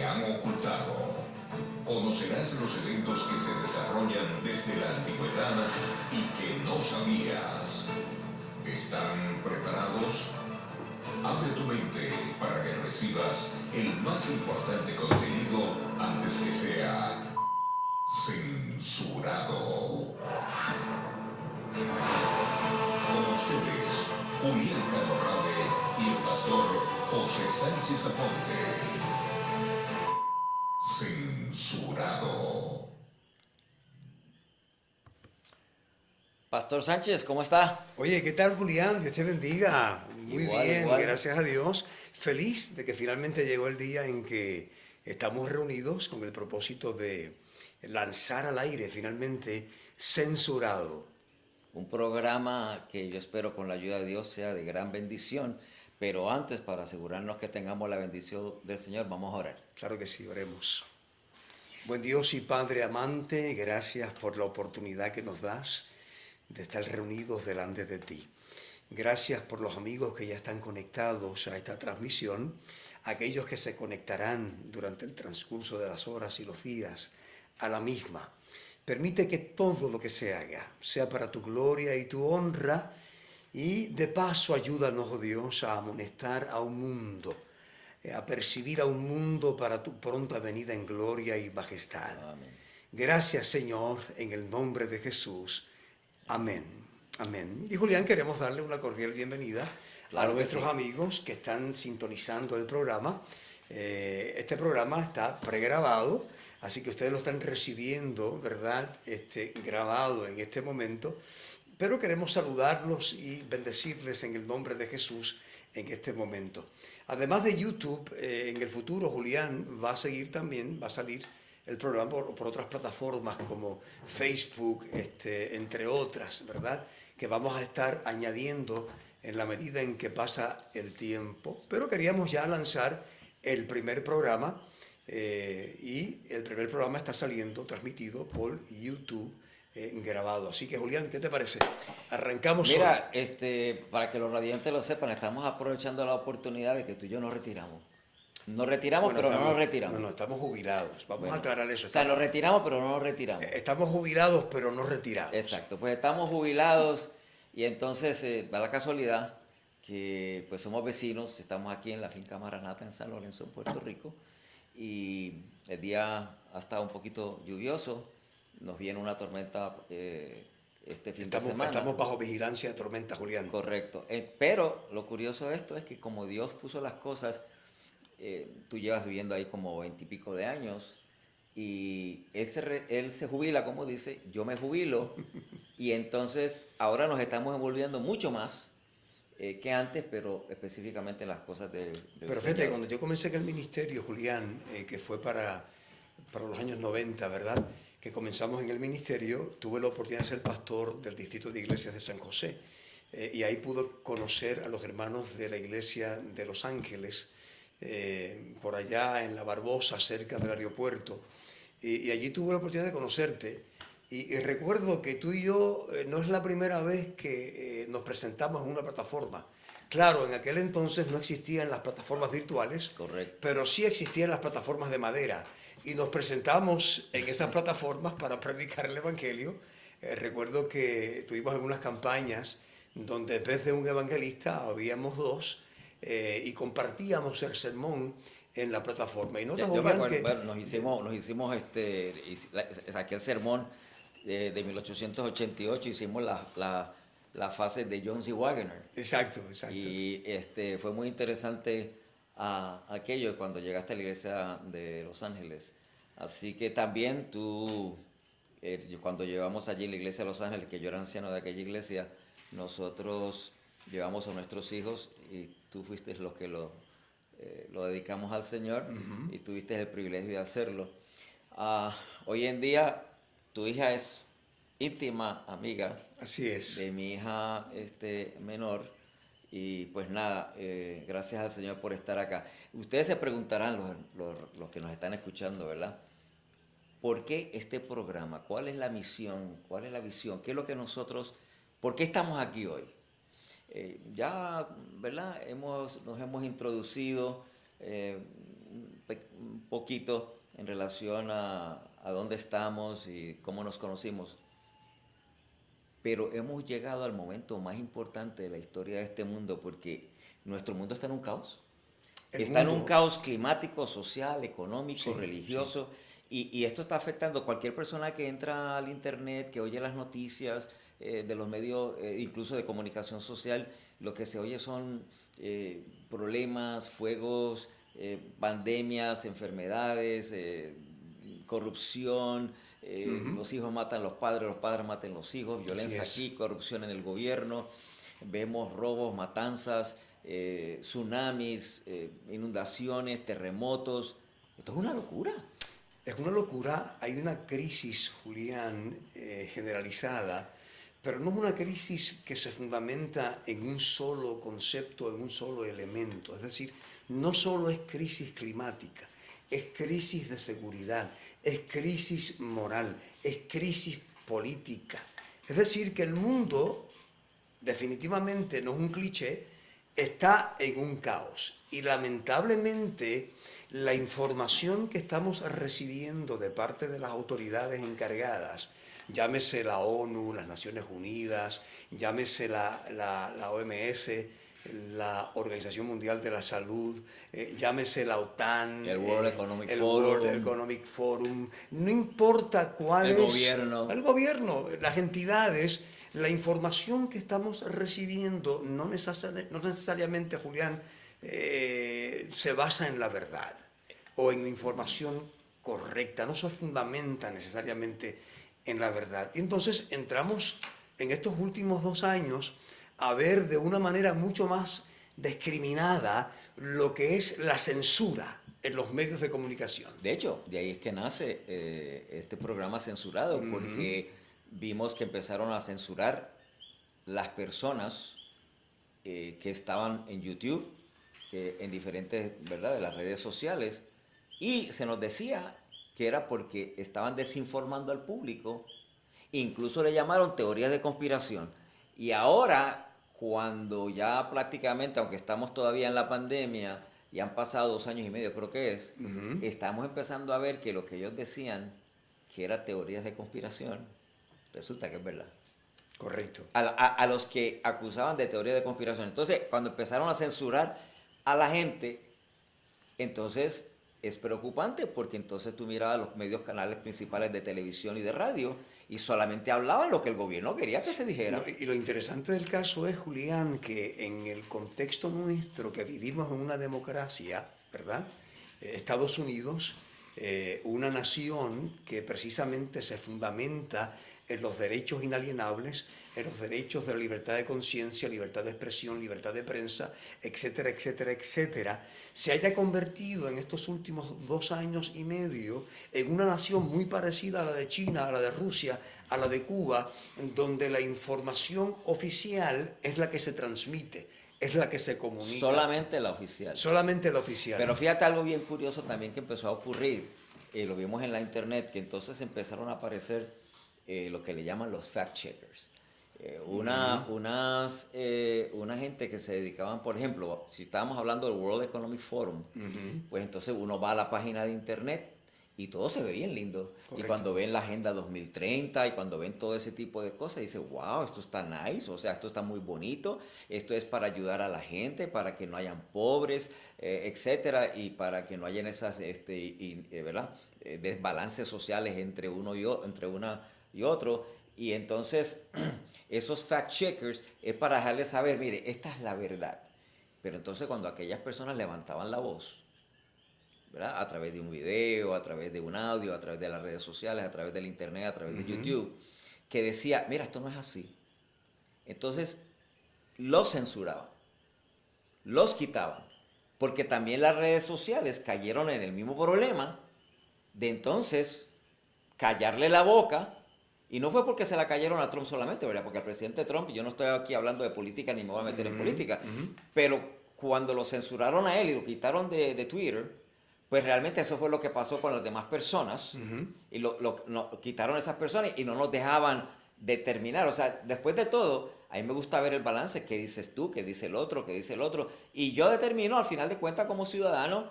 han ocultado. Conocerás los eventos que se desarrollan desde la antigüedad y que no sabías. ¿Están preparados? Abre tu mente para que recibas el más importante contenido antes que sea censurado. Con ustedes, Julián Canorrabe y el pastor José Sánchez Aponte. Censurado. Pastor Sánchez, ¿cómo está? Oye, ¿qué tal, Julián? Dios te bendiga. Muy Igual, bien, igual. gracias a Dios. Feliz de que finalmente llegó el día en que estamos reunidos con el propósito de lanzar al aire finalmente Censurado. Un programa que yo espero con la ayuda de Dios sea de gran bendición, pero antes, para asegurarnos que tengamos la bendición del Señor, vamos a orar. Claro que sí, oremos. Buen Dios y Padre amante, gracias por la oportunidad que nos das de estar reunidos delante de ti. Gracias por los amigos que ya están conectados a esta transmisión, aquellos que se conectarán durante el transcurso de las horas y los días a la misma. Permite que todo lo que se haga sea para tu gloria y tu honra, y de paso ayúdanos, oh Dios, a amonestar a un mundo, a percibir a un mundo para tu pronta venida en gloria y majestad. Amén. Gracias, Señor, en el nombre de Jesús. Amén. Amén. Y Julián, queremos darle una cordial bienvenida Claro a que nuestros sí. amigos que están sintonizando el programa. Este programa está pregrabado, así que ustedes lo están recibiendo, ¿verdad? Grabado en este momento. Pero queremos saludarlos y bendecirles en el nombre de Jesús en este momento. Además de YouTube, en el futuro, Julián, va a salir el programa por otras plataformas como Facebook, entre otras, ¿verdad? Que vamos a estar añadiendo en la medida en que pasa el tiempo. Pero queríamos ya lanzar el primer programa, y el primer programa está saliendo transmitido por YouTube, grabado. Así que, Julián, ¿qué te parece? Arrancamos hoy. Mira, para que los radiantes lo sepan, estamos aprovechando la oportunidad de que tú y yo nos retiramos. Nos retiramos, Bueno, pero no nos retiramos. no, estamos jubilados. Vamos a Bueno, aclarar eso. o sea, nos retiramos, pero no nos retiramos. Estamos jubilados, pero no retirados. Exacto, pues estamos jubilados y entonces da la casualidad que pues somos vecinos, estamos aquí en la finca Maranata en San Lorenzo, en Puerto Rico, y el día ha estado un poquito lluvioso, nos viene una tormenta este fin de semana. Estamos bajo vigilancia de tormenta, Julián. Correcto, pero lo curioso de esto es que como Dios puso las cosas, tú llevas viviendo ahí como 20 y pico de años, y él se jubila, como dice, yo me jubilo, y entonces ahora nos estamos envolviendo mucho más que antes, pero específicamente en las cosas del Pero fíjate, Señor. cuando yo comencé en el ministerio, Julián, que fue para los años 90, ¿verdad? Que comenzamos en el ministerio, tuve la oportunidad de ser pastor del distrito de iglesias de San José. Y ahí pude conocer a los hermanos de la iglesia de Los Ángeles, por allá en La Barbosa, cerca del aeropuerto. Y allí tuve la oportunidad de conocerte. Y recuerdo que tú y yo, no es la primera vez que nos presentamos en una plataforma. Claro, en aquel entonces no existían las plataformas virtuales, Correcto. pero sí existían las plataformas de madera. Y nos presentamos en esas plataformas para predicar el Evangelio. Recuerdo que tuvimos algunas campañas donde en vez de un evangelista habíamos dos, y compartíamos el sermón en la plataforma. Y no te Yo me Julián, acuerdo, que bueno, nos hicimos saqué el sermón de 1888, hicimos la fase de John C. Wagner. Exacto, exacto. Y fue muy interesante aquello cuando llegaste a la iglesia de Los Ángeles. Así que también tú, cuando llevamos allí la iglesia de Los Ángeles, que yo era anciano de aquella iglesia, nosotros llevamos a nuestros hijos y tú fuiste los que lo dedicamos al Señor y tuviste el privilegio de hacerlo. Hoy en día tu hija es íntima amiga Así es. de mi hija menor, y pues nada, gracias al Señor por estar acá. Ustedes se preguntarán, los que nos están escuchando, ¿verdad? ¿Por qué este programa? ¿Cuál es la misión? ¿Cuál es la visión? ¿Qué es lo que por qué estamos aquí hoy? Ya, ¿verdad? Nos hemos introducido, un poquito en relación a dónde estamos y cómo nos conocimos. Pero hemos llegado al momento más importante de la historia de este mundo porque nuestro mundo está en un caos. Está en un caos climático, social, económico, religioso. Y esto está afectando a cualquier persona que entra al internet, que oye las noticias de los medios, incluso de comunicación social. Lo que se oye son problemas, fuegos, pandemias, enfermedades, corrupción, los hijos matan a los padres matan a los hijos, violencia aquí, corrupción en el gobierno, vemos robos, matanzas, tsunamis, inundaciones, terremotos. Esto es una locura. Es una locura, hay una crisis, Julián, generalizada, pero no es una crisis que se fundamenta en un solo concepto, en un solo elemento. Es decir, no solo es crisis climática, es crisis de seguridad, es crisis moral, es crisis política. Es decir, que el mundo, definitivamente no es un cliché, está en un caos. Y lamentablemente la información que estamos recibiendo de parte de las autoridades encargadas, llámese la ONU, las Naciones Unidas, llámese la OMS, la Organización Mundial de la Salud, llámese la OTAN, el World Economic Forum, World Economic Forum, no importa cuál es el gobierno, las entidades, la información que estamos recibiendo no necesariamente, Julián, se basa en la verdad o en información correcta, no se fundamenta necesariamente en la verdad. Y entonces entramos en estos últimos 2 años a ver de una manera mucho más discriminada lo que es la censura en los medios de comunicación. De hecho, de ahí es que nace este programa censurado, porque vimos que empezaron a censurar las personas que estaban en YouTube, en diferentes, ¿verdad?, de las redes sociales, y se nos decía que era porque estaban desinformando al público, incluso le llamaron teorías de conspiración. Y ahora, cuando ya prácticamente, aunque estamos todavía en la pandemia, y han pasado 2 años y medio, creo que es, estamos empezando a ver que lo que ellos decían que era teorías de conspiración, resulta que es verdad. Correcto. A los que acusaban de teoría de conspiración. Entonces, cuando empezaron a censurar a la gente, entonces es preocupante porque entonces tú mirabas los medios canales principales de televisión y de radio y solamente hablaban lo que el gobierno quería que se dijera. Y lo interesante del caso es, Julián, que en el contexto nuestro, que vivimos en una democracia, ¿verdad? Estados Unidos, una nación que precisamente se fundamenta en los derechos inalienables, en los derechos de la libertad de conciencia, libertad de expresión, libertad de prensa, etcétera, etcétera, etcétera, se haya convertido en estos últimos 2 años y medio en una nación muy parecida a la de China, a la de Rusia, a la de Cuba, donde la información oficial es la que se transmite, es la que se comunica. Solamente la oficial. Solamente la oficial. Pero fíjate algo bien curioso también que empezó a ocurrir, lo vimos en la internet, que entonces empezaron a aparecer lo que le llaman los fact-checkers. Una gente que se dedicaban, por ejemplo, si estábamos hablando del World Economic Forum, pues entonces uno va a la página de internet y todo se ve bien lindo. Correcto. Y cuando ven la Agenda 2030 y cuando ven todo ese tipo de cosas, dice, wow, esto está nice, o sea, esto está muy bonito, esto es para ayudar a la gente, para que no hayan pobres, etcétera, y para que no hayan esas, ¿verdad?, desbalances sociales entre uno y una y otro. Y entonces esos fact checkers es para dejarles saber, mire, esta es la verdad. Pero entonces cuando aquellas personas levantaban la voz, ¿verdad?, a través de un video, a través de un audio, a través de las redes sociales, a través del internet, a través de YouTube, que decía, mira, esto no es así, entonces los censuraban, los quitaban, porque también las redes sociales cayeron en el mismo problema de entonces callarle la boca. Y no fue porque se la cayeron a Trump solamente, ¿verdad? Porque al presidente Trump, yo no estoy aquí hablando de política ni me voy a meter en política, pero cuando lo censuraron a él y lo quitaron de Twitter, pues realmente eso fue lo que pasó con las demás personas. Y quitaron a esas personas y no nos dejaban determinar. O sea, después de todo, a mí me gusta ver el balance, qué dices tú, qué dice el otro, qué dice el otro, y yo determino al final de cuentas como ciudadano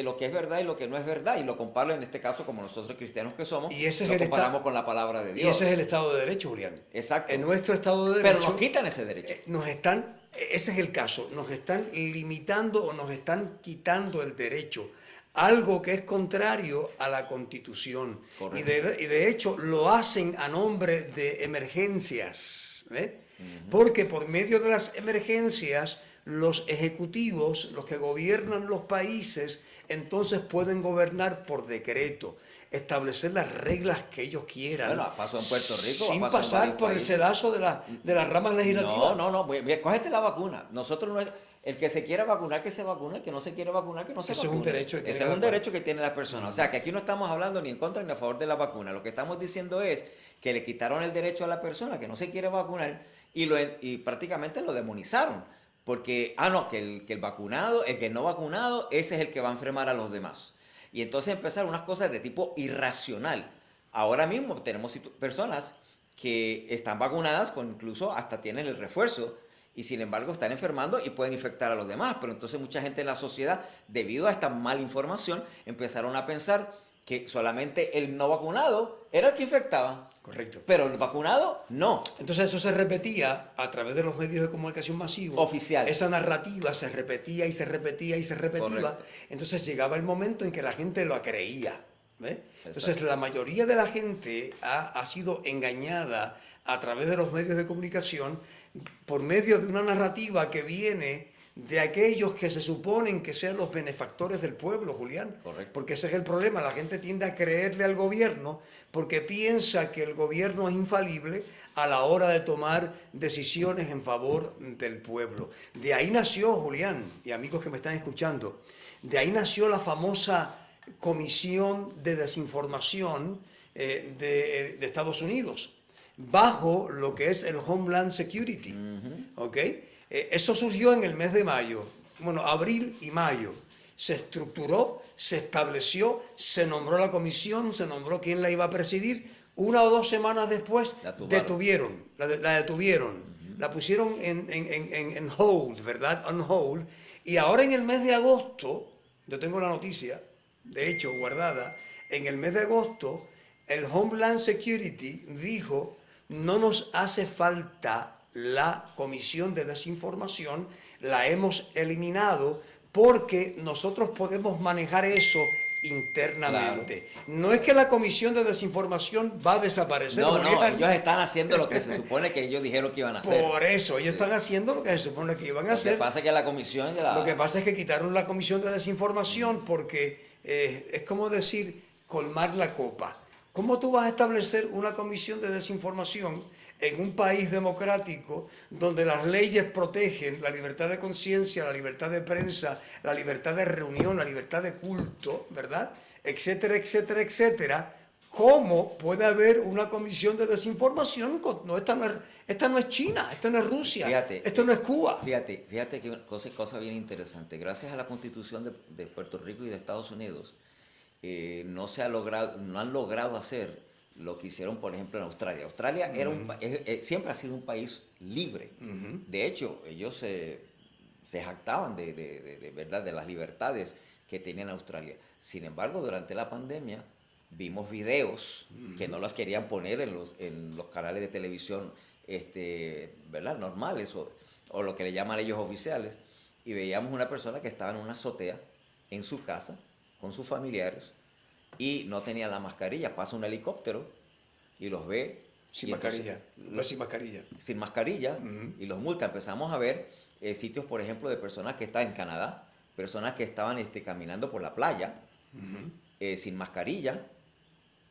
lo que es verdad y lo que no es verdad, y lo comparo en este caso como nosotros cristianos que somos, Y ese es lo el comparamos con la palabra de Y Dios. ese es el Estado de Derecho, Julián. Exacto. En nuestro Estado de Derecho... Pero nos quitan ese derecho. Ese es el caso, nos están limitando o nos están quitando el derecho, algo que es contrario a la Constitución. Y de hecho lo hacen a nombre de emergencias, ¿eh? Porque por medio de las emergencias los ejecutivos, los que gobiernan los países, entonces pueden gobernar por decreto, establecer las reglas que ellos quieran. Bueno, pasó en Puerto Rico, sin pasó en pasar varios por el países. sedazo de las ramas legislativas. No, cógete la vacuna. Nosotros no, el que se quiera vacunar, que se vacune, el que no se quiere vacunar, que no se Ese vacune. es un derecho que Ese tiene es un cada derecho que tiene la persona. O sea, que aquí no estamos hablando ni en contra ni a favor de la vacuna. Lo que estamos diciendo es que le quitaron el derecho a la persona que no se quiere vacunar y prácticamente lo demonizaron. Porque, no, que el vacunado, el que no vacunado, ese es el que va a enfermar a los demás. Y entonces empezaron unas cosas de tipo irracional. Ahora mismo tenemos personas que están vacunadas, incluso hasta tienen el refuerzo, y sin embargo están enfermando y pueden infectar a los demás. Pero entonces mucha gente en la sociedad, debido a esta mala información, empezaron a pensar que solamente el no vacunado era el que infectaba. Correcto. Pero el vacunado, no. Entonces eso se repetía a través de los medios de comunicación masivos. Oficiales. Esa narrativa se repetía y se repetía y se repetía. Correcto. Entonces llegaba el momento en que la gente lo creía. ¿Ves? Entonces la mayoría de la gente ha sido engañada a través de los medios de comunicación por medio de una narrativa que viene de aquellos que se suponen que sean los benefactores del pueblo, Julián. Correcto. Porque ese es el problema, la gente tiende a creerle al gobierno porque piensa que el gobierno es infalible a la hora de tomar decisiones en favor del pueblo. De ahí nació, Julián, y amigos que me están escuchando, de ahí nació la famosa Comisión de Desinformación de Estados Unidos, bajo lo que es el Homeland Security. ¿Ok? Eso surgió en el mes de mayo, abril y mayo. Se estructuró, se estableció, se nombró la comisión, se nombró quién la iba a presidir. 1 o 2 semanas después la detuvieron. La pusieron en hold, ¿verdad? On hold. Y ahora en el mes de agosto, yo tengo la noticia, de hecho guardada, en el mes de agosto, el Homeland Security dijo: no nos hace falta la Comisión de Desinformación, la hemos eliminado porque nosotros podemos manejar eso internamente. Claro. No es que la Comisión de Desinformación va a desaparecer. No, ellos están haciendo lo que se supone que ellos dijeron que iban a hacer. Por eso, ellos están haciendo lo que se supone que iban a hacer. Lo que pasa es que la Comisión... Lo que pasa es que quitaron la Comisión de Desinformación porque es como decir, colmar la copa. ¿Cómo tú vas a establecer una comisión de desinformación en un país democrático donde las leyes protegen la libertad de conciencia, la libertad de prensa, la libertad de reunión, la libertad de culto, ¿verdad? Etcétera, etcétera, etcétera. ¿Cómo puede haber una comisión de desinformación? No, esta no es China, esta no es Rusia, esto no es Cuba. Fíjate que cosa bien interesante. Gracias a la Constitución de Puerto Rico y de Estados Unidos, no han logrado hacer lo que hicieron, por ejemplo, en Australia. Australia era siempre ha sido un país libre. De hecho, ellos se jactaban de verdad de las libertades que tenía en Australia. Sin embargo, durante la pandemia vimos videos que no las querían poner en los canales de televisión ¿verdad? Normales o lo que le llaman ellos oficiales, y veíamos una persona que estaba en una azotea en su casa con sus familiares y no tenía la mascarilla. Pasa un helicóptero y los ve sin mascarilla. Sin mascarilla. Sin mascarilla y los multa. Empezamos a ver sitios, por ejemplo, de personas que están en Canadá, personas que estaban caminando por la playa sin mascarilla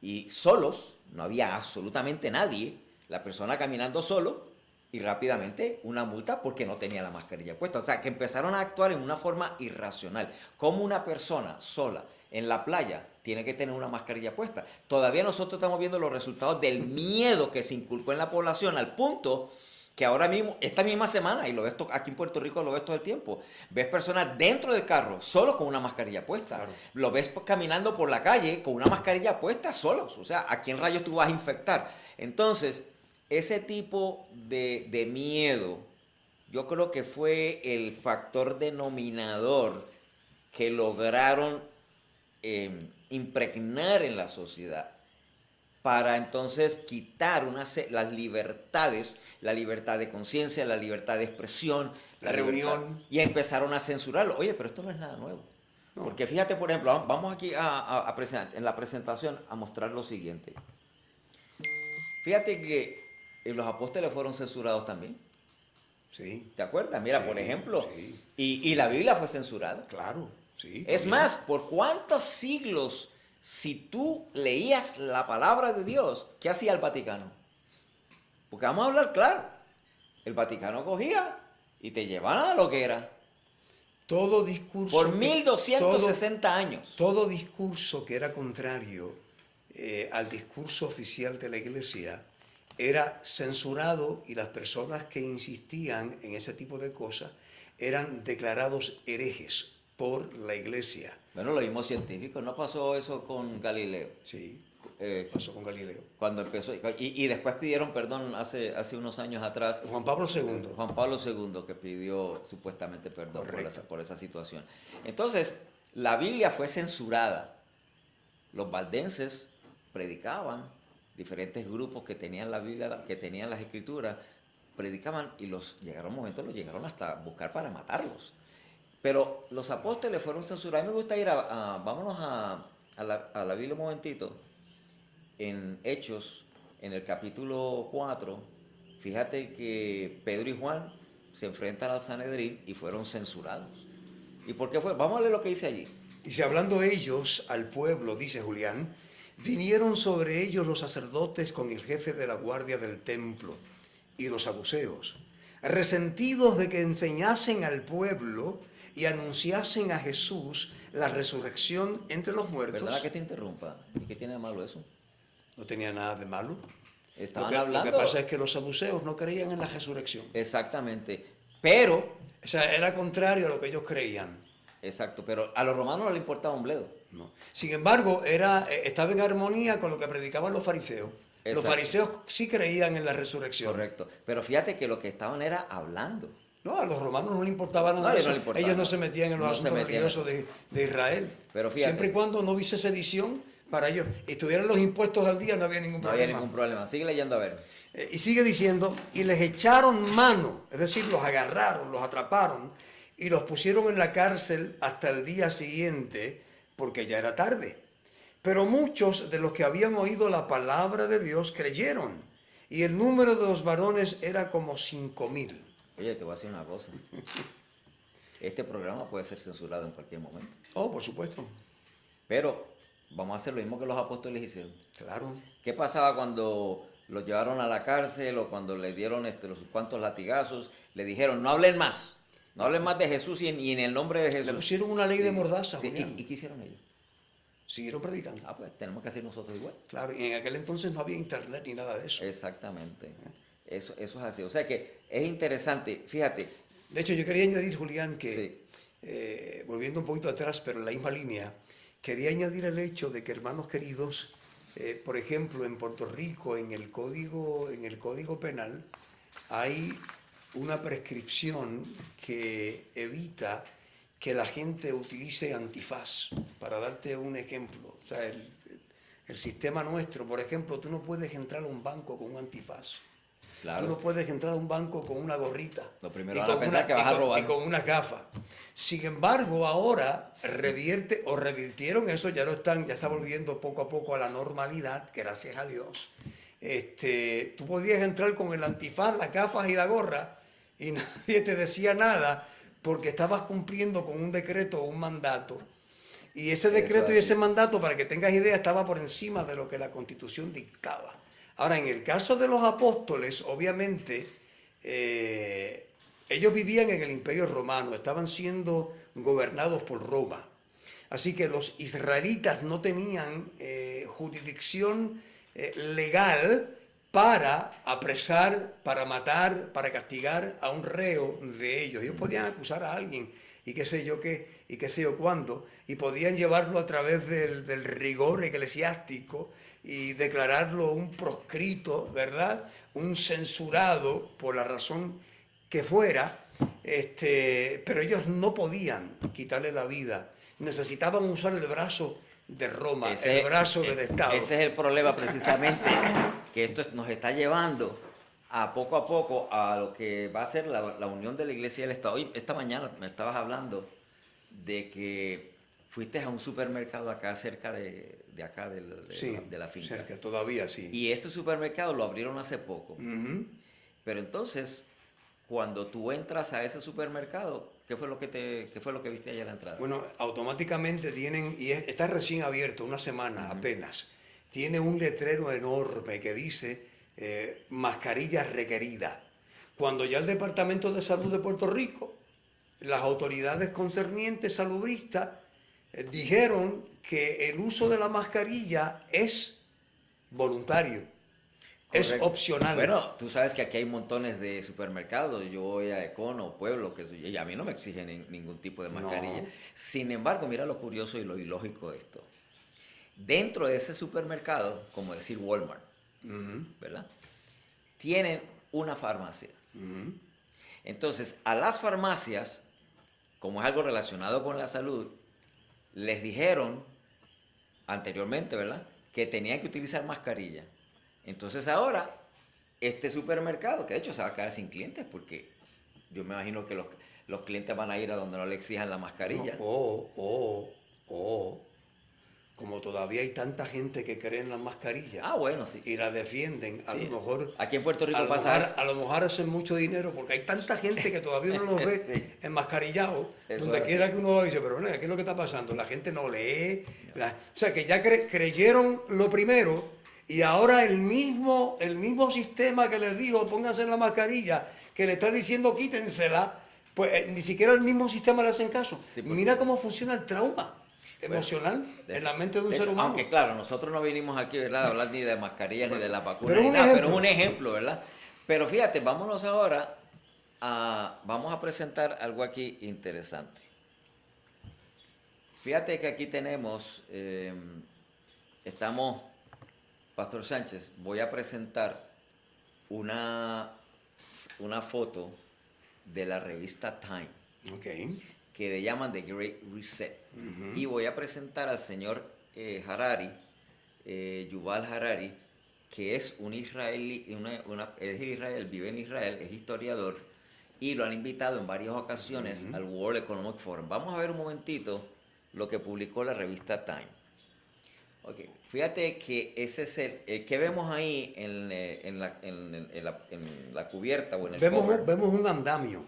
y solos, no había absolutamente nadie, la persona caminando solo y rápidamente una multa porque no tenía la mascarilla puesta. O sea, que empezaron a actuar en una forma irracional. Como una persona sola en la playa tiene que tener una mascarilla puesta. Todavía nosotros estamos viendo los resultados del miedo que se inculcó en la población, al punto que ahora mismo, esta misma semana, y lo ves aquí en Puerto Rico, lo ves todo el tiempo, ves personas dentro del carro solo con una mascarilla puesta. Claro. Lo ves caminando por la calle con una mascarilla puesta solos. O sea, ¿a quién rayos tú vas a infectar? Entonces, ese tipo de miedo, yo creo que fue el factor denominador que lograron impregnar en la sociedad para entonces quitar las libertades, la libertad de conciencia, la libertad de expresión, La reunión. y empezaron a censurarlo. Oye, pero esto no es nada nuevo. No. Porque fíjate, por ejemplo, vamos aquí en la presentación a mostrar lo siguiente. Fíjate que los apóstoles fueron censurados también. Sí. ¿Te acuerdas? Mira, Sí, por ejemplo, sí. y la Biblia fue censurada. Claro, sí. Es también. más, ¿por cuántos siglos, si tú leías la palabra de Dios, qué hacía el Vaticano? Porque vamos a hablar claro. El Vaticano cogía y te llevaban a lo que era. Todo discurso. Por 1260 años. Todo discurso que era contrario al discurso oficial de la Iglesia era censurado y las personas que insistían en ese tipo de cosas eran declarados herejes por la Iglesia. Bueno, lo mismo científico. ¿No pasó eso con Galileo? Sí, Eh, pasó con Galileo. Cuando empezó, y después pidieron perdón hace unos años atrás. Juan Pablo II. Juan Pablo II, que pidió supuestamente perdón por esa situación. Entonces, la Biblia fue censurada. Los valdenses predicaban, diferentes grupos que tenían la Biblia, que tenían las escrituras, predicaban y llegaron momentos, los llegaron hasta buscar para matarlos. Pero los apóstoles fueron censurados. A mí me gusta ir vámonos a la Biblia un momentito. En Hechos, en el capítulo 4, fíjate que Pedro y Juan se enfrentan al Sanedrín y fueron censurados. ¿Y por qué fue? Vamos a leer lo que dice allí. Dice, hablando ellos al pueblo, dice Julián, vinieron sobre ellos los sacerdotes con el jefe de la guardia del templo y los saduceos, resentidos de que enseñasen al pueblo y anunciasen a Jesús la resurrección entre los muertos. ¿Verdad que te interrumpa? ¿Y qué tiene de malo eso? No tenía nada de malo. Estaban Lo hablando. que pasa es que los saduceos no creían en la resurrección. Exactamente. Pero, O sea, era contrario a lo que ellos creían. exacto, pero a los romanos no le importaba un bledo. No. Sin embargo, estaba en armonía con lo que predicaban los fariseos. Los Exacto. fariseos sí creían en la resurrección. Correcto. Pero fíjate que lo que estaban era hablando. No, a los romanos no les importaba nada No, de ellos eso. no le importaba Ellos no nada. se metían en los No se asuntos metían. religiosos de Israel. Pero fíjate. Siempre y cuando no hubiese sedición, para ellos, y tuvieran los impuestos al día, no había ningún No problema. había ningún problema. Sigue leyendo a ver. Y sigue diciendo, y les echaron mano, es decir, los agarraron, los atraparon, y los pusieron en la cárcel hasta el día siguiente, porque ya era tarde. Pero muchos de los que habían oído la palabra de Dios creyeron, y el número de los varones era como 5,000. Oye, te voy a decir una cosa. Este programa puede ser censurado en cualquier momento. Oh, por supuesto. Pero vamos a hacer lo mismo que los apóstoles hicieron. Claro. ¿Qué pasaba cuando los llevaron a la cárcel o cuando le dieron los cuantos latigazos? Le dijeron, no hablen más. No hablen más de Jesús y en el nombre de Jesús. Le pusieron una ley de Sí, mordaza, sí, Julián. ¿y qué hicieron ellos? Siguieron predicando. Ah, pues tenemos que hacer nosotros igual. Claro, y en aquel entonces no había internet ni nada de eso. Exactamente. Eso es así. O sea que es interesante. Fíjate. De hecho, yo quería añadir, Julián, que Sí. volviendo un poquito atrás, pero en la misma línea, quería añadir el hecho de que, hermanos queridos, por ejemplo, en Puerto Rico, en el Código Penal, hay una prescripción que evita que la gente utilice antifaz. Para darte un ejemplo, o sea, el sistema nuestro, por ejemplo, tú no puedes entrar a un banco con un antifaz. Claro. Tú no puedes entrar a un banco con una gorrita. Lo primero y van a con pensar que vas a robar. Y con una gafa. Sin embargo, ahora revirtieron eso, ya está volviendo poco a poco a la normalidad, gracias a Dios. Tú podías entrar con el antifaz, las gafas y la gorra y nadie te decía nada porque estabas cumpliendo con un decreto o un mandato. Y ese decreto y ese mandato, para que tengas idea, estaba por encima de lo que la Constitución dictaba. Ahora, en el caso de los apóstoles, obviamente, ellos vivían en el Imperio Romano, estaban siendo gobernados por Roma. Así que los israelitas no tenían jurisdicción legal para apresar, para matar, para castigar a un reo de ellos. Ellos podían acusar a alguien y qué sé yo qué, y qué sé yo cuándo, y podían llevarlo a través del rigor eclesiástico y declararlo un proscrito, ¿verdad? un censurado por la razón que fuera, pero ellos no podían quitarle la vida. Necesitaban usar el brazo de Roma, el brazo del Estado. Ese es el problema precisamente, que esto nos está llevando a poco a lo que va a ser la unión de la iglesia y el Estado. Hoy, esta mañana me estabas hablando de que fuiste a un supermercado acá cerca de acá, de la finca. Cerca, todavía sí. Y ese supermercado lo abrieron hace poco. Pero entonces, cuando tú entras a ese supermercado, ¿qué fue lo que viste allá a la entrada? Bueno, automáticamente tienen, y está recién abierto, una semana apenas, tiene un letrero enorme que dice mascarilla requerida. Cuando ya el Departamento de Salud de Puerto Rico, las autoridades concernientes salubristas, dijeron que el uso de la mascarilla es voluntario. Correcto. Es opcional. Bueno, tú sabes que aquí hay montones de supermercados. Yo voy a Econo, Pueblo, y a mí no me exigen ningún tipo de mascarilla. No. Sin embargo, mira lo curioso y lo ilógico de esto. Dentro de ese supermercado, como decir Walmart, ¿verdad? Tienen una farmacia. Entonces, a las farmacias, como es algo relacionado con la salud, les dijeron anteriormente, ¿verdad?, que tenían que utilizar mascarilla. Entonces ahora, este supermercado, que de hecho se va a quedar sin clientes, porque yo me imagino que los clientes van a ir a donde no le exijan la mascarilla. Como todavía hay tanta gente que cree en la mascarilla. Ah, bueno, sí. Y la defienden, a Sí. lo mejor... Aquí en Puerto Rico pasa eso. A lo mejor hacen mucho dinero, porque hay tanta gente que todavía uno los ve Sí. enmascarillados, Eso donde es quiera así. que uno va y dice, pero bueno, ¿qué es lo que está pasando? La gente no lee. O sea, que ya creyeron lo primero, y ahora el mismo sistema que les digo, pónganse la mascarilla, que le está diciendo quítensela, pues ni siquiera el mismo sistema le hacen caso. Sí, porque- Mira cómo funciona el trauma emocional en la mente de un ser humano. Aunque claro, nosotros no vinimos aquí, ¿verdad?, a hablar ni de mascarillas ni de la vacuna, pero ni un nada, ejemplo. pero es un ejemplo, ¿verdad? Pero fíjate, vámonos ahora vamos a presentar algo aquí interesante. Fíjate que aquí tenemos, Pastor Sánchez, voy a presentar una foto de la revista Time, Ok. que le llaman The Great Reset. Y voy a presentar al señor Harari, Yuval Harari, que es un israelí, es de Israel, vive en Israel, es historiador, y lo han invitado en varias ocasiones al World Economic Forum. Vamos a ver un momentito lo que publicó la revista Time. Okay. Fíjate que ese es ¿qué vemos ahí en la cubierta o en el cover? Vemos un andamio.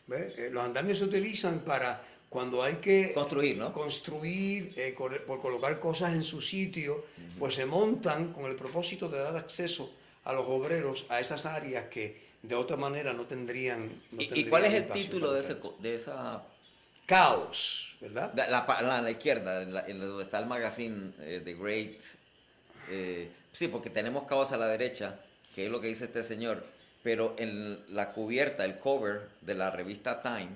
¿Ves? Los andamios se utilizan para cuando hay que Construir, ¿no? construir, por colocar cosas en su sitio, pues se montan con el propósito de dar acceso a los obreros a esas áreas que de otra manera no tendrían. ¿Y cuál es el espacio título para de entrar. esa? Caos, ¿verdad? La izquierda, en donde está el magazine The Great. Sí, porque tenemos caos a la derecha, que es lo que dice este señor, pero en la cubierta, el cover de la revista Time,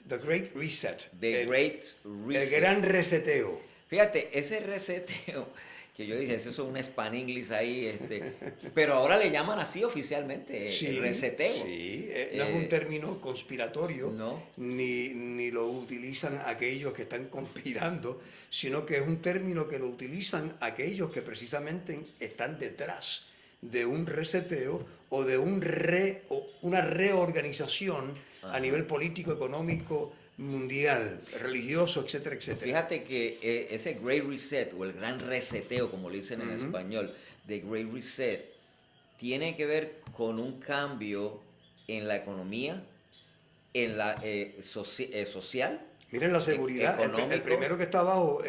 The Great Reset. The Great Reset. El gran reseteo. Fíjate, ese reseteo, que yo dije, eso es un span English ahí, pero ahora le llaman así oficialmente, el reseteo. Sí, no es un término conspiratorio, No. ni lo utilizan aquellos que están conspirando, sino que es un término que lo utilizan aquellos que precisamente están detrás de un reseteo o de una reorganización a nivel político, económico, mundial, religioso, etcétera, etcétera. Fíjate que ese Great Reset o el gran reseteo, como le dicen en español, The Great Reset, tiene que ver con un cambio en la economía, en la social. Miren la seguridad, el económico, primero que está abajo,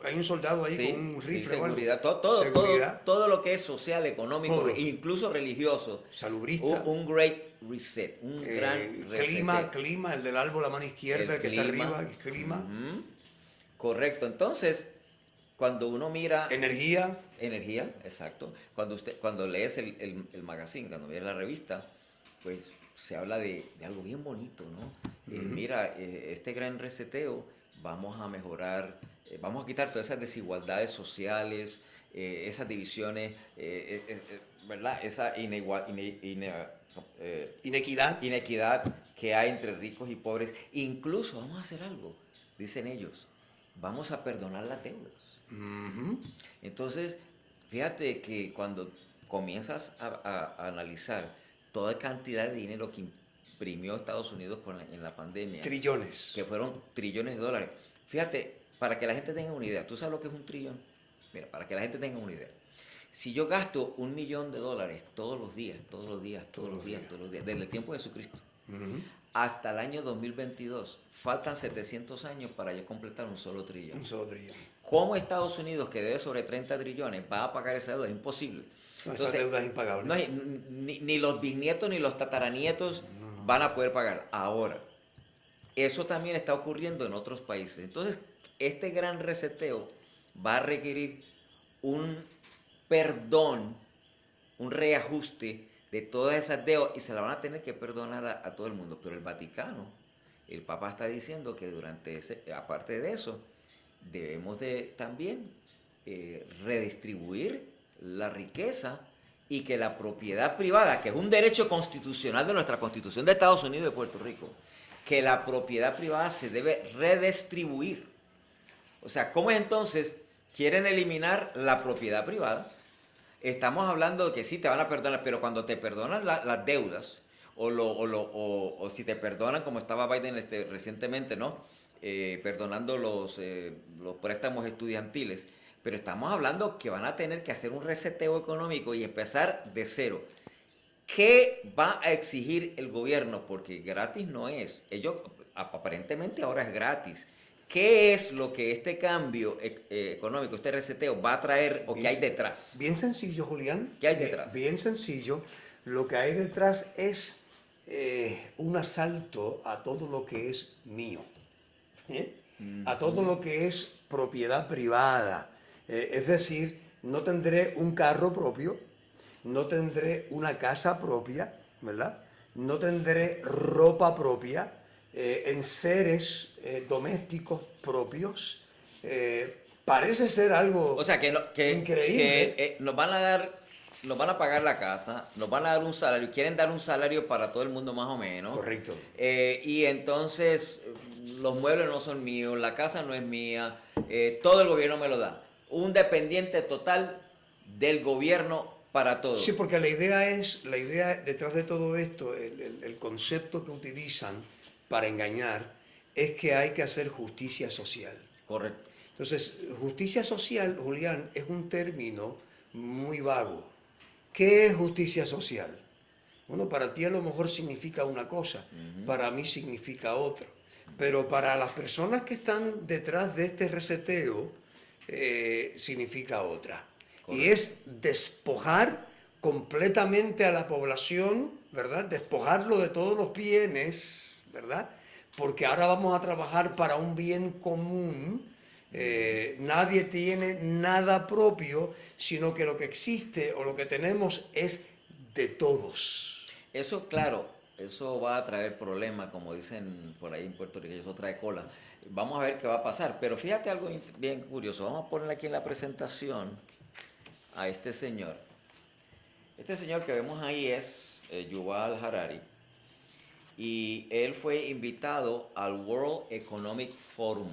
hay un soldado ahí sí, con un sí, rifle. seguridad, Seguridad. todo lo que es social, económico, Todo. incluso religioso. Salubrista. Un Great Reset, un gran reseteo. Clima, el del árbol a mano izquierda, el que está arriba, el clima. Ujú. Correcto. Entonces, cuando uno mira... Energía. Energía, exacto. Cuando lees el magazine, cuando lees la revista, pues se habla de algo bien bonito, ¿no? Mira, este gran reseteo vamos a mejorar, vamos a quitar todas esas desigualdades sociales, esas divisiones, ¿verdad? Esa Inequidad. inequidad que hay entre ricos y pobres. Incluso vamos a hacer algo, dicen ellos, vamos a perdonar las deudas. Ujú. Entonces, fíjate que cuando comienzas a analizar toda cantidad de dinero que imprimió Estados Unidos en la pandemia, Trillones. que fueron trillones de dólares. Fíjate, para que la gente tenga una idea, ¿tú sabes lo que es un trillón? Mira, para que la gente tenga una idea. Si yo gasto $1.000.000 todos los días, desde el tiempo de Jesucristo, Ujú. hasta el año 2022, faltan 700 años para yo completar un solo trillón. Un solo trillón. ¿Cómo Estados Unidos, que debe sobre 30 trillones, va a pagar esa deuda? Es imposible. No, Entonces, esa deuda es impagable. no hay- ni los bisnietos ni los tataranietos van a poder pagar. Ahora, eso también está ocurriendo en otros países. Entonces, este gran reseteo va a requerir un perdón, un reajuste de todas esas deudas y se la van a tener que perdonar a todo el mundo. Pero el Vaticano, el Papa está diciendo que aparte de eso, debemos de también redistribuir la riqueza y que la propiedad privada, que es un derecho constitucional de nuestra Constitución de Estados Unidos y de Puerto Rico, que la propiedad privada se debe redistribuir. O sea, ¿cómo entonces quieren eliminar la propiedad privada? Estamos hablando de que sí te van a perdonar, pero cuando te perdonan las deudas, o si te perdonan, como estaba Biden recientemente, ¿no? Perdonando los préstamos estudiantiles, pero estamos hablando que van a tener que hacer un reseteo económico y empezar de cero. ¿Qué va a exigir el gobierno? Porque gratis no es. Ellos, aparentemente ahora es gratis. ¿Qué es lo que este cambio económico, este reseteo va a traer o qué hay detrás? Bien sencillo, Julián. ¿Qué hay detrás? Bien sencillo. Lo que hay detrás es un asalto a todo lo que es mío. A todo lo que es propiedad privada. Es decir, no tendré un carro propio, no tendré una casa propia, ¿verdad? No tendré ropa propia, enseres domésticos propios. Parece ser algo O sea, increíble. que nos van a pagar la casa, nos van a dar un salario, quieren dar un salario para todo el mundo más o menos. Correcto. Y entonces los muebles no son míos, la casa no es mía, todo el gobierno me lo da. Un dependiente total del gobierno para todo. Sí, porque la idea detrás de todo esto, el concepto que utilizan para engañar, es que hay que hacer justicia social. Correcto. Entonces, justicia social, Julián, es un término muy vago. ¿Qué es justicia social? Bueno, para ti a lo mejor significa una cosa, para mí significa otra. Pero para las personas que están detrás de este reseteo, significa otra. Correcto. Y es despojar completamente a la población, ¿verdad? Despojarlo de todos los bienes, ¿verdad? Porque ahora vamos a trabajar para un bien común. Nadie tiene nada propio, sino que lo que existe o lo que tenemos es de todos. Eso, claro, eso va a traer problemas, como dicen por ahí en Puerto Rico, eso trae cola. Vamos a ver qué va a pasar. Pero fíjate algo bien curioso. Vamos a poner aquí en la presentación a este señor. Este señor que vemos ahí es Yuval Harari. Y él fue invitado al World Economic Forum,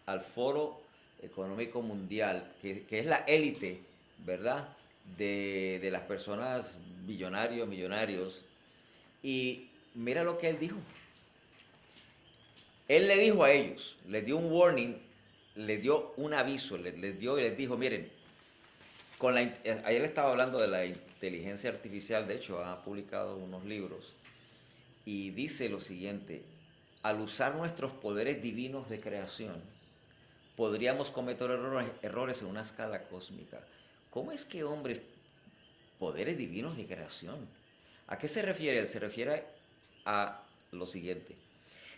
al Foro Económico Mundial, que es la élite, ¿verdad?, de las personas millonarios. Y mira lo que él dijo. Él le dijo a ellos, les dio un warning, les dio un aviso, les dijo, miren, ayer estaba hablando de la inteligencia artificial, de hecho ha publicado unos libros, y dice lo siguiente: al usar nuestros poderes divinos de creación, podríamos cometer errores en una escala cósmica. ¿Cómo es que, hombres, poderes divinos de creación? ¿A qué se refiere? Se refiere a lo siguiente: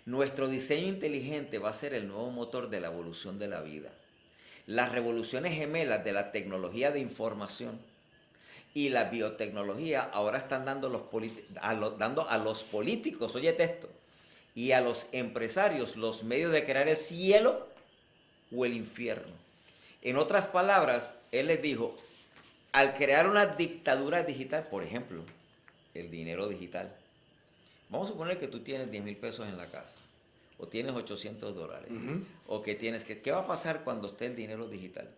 nuestro diseño inteligente va a ser el nuevo motor de la evolución de la vida. Las revoluciones gemelas de la tecnología de información y la biotecnología ahora están dando a los políticos, oye esto, y a los empresarios los medios de crear el cielo o el infierno. En otras palabras, él les dijo, al crear una dictadura digital, por ejemplo, el dinero digital, vamos a suponer que tú tienes 10,000 pesos en la casa, o tienes $800, o que tienes que... ¿Qué va a pasar cuando esté el dinero digital?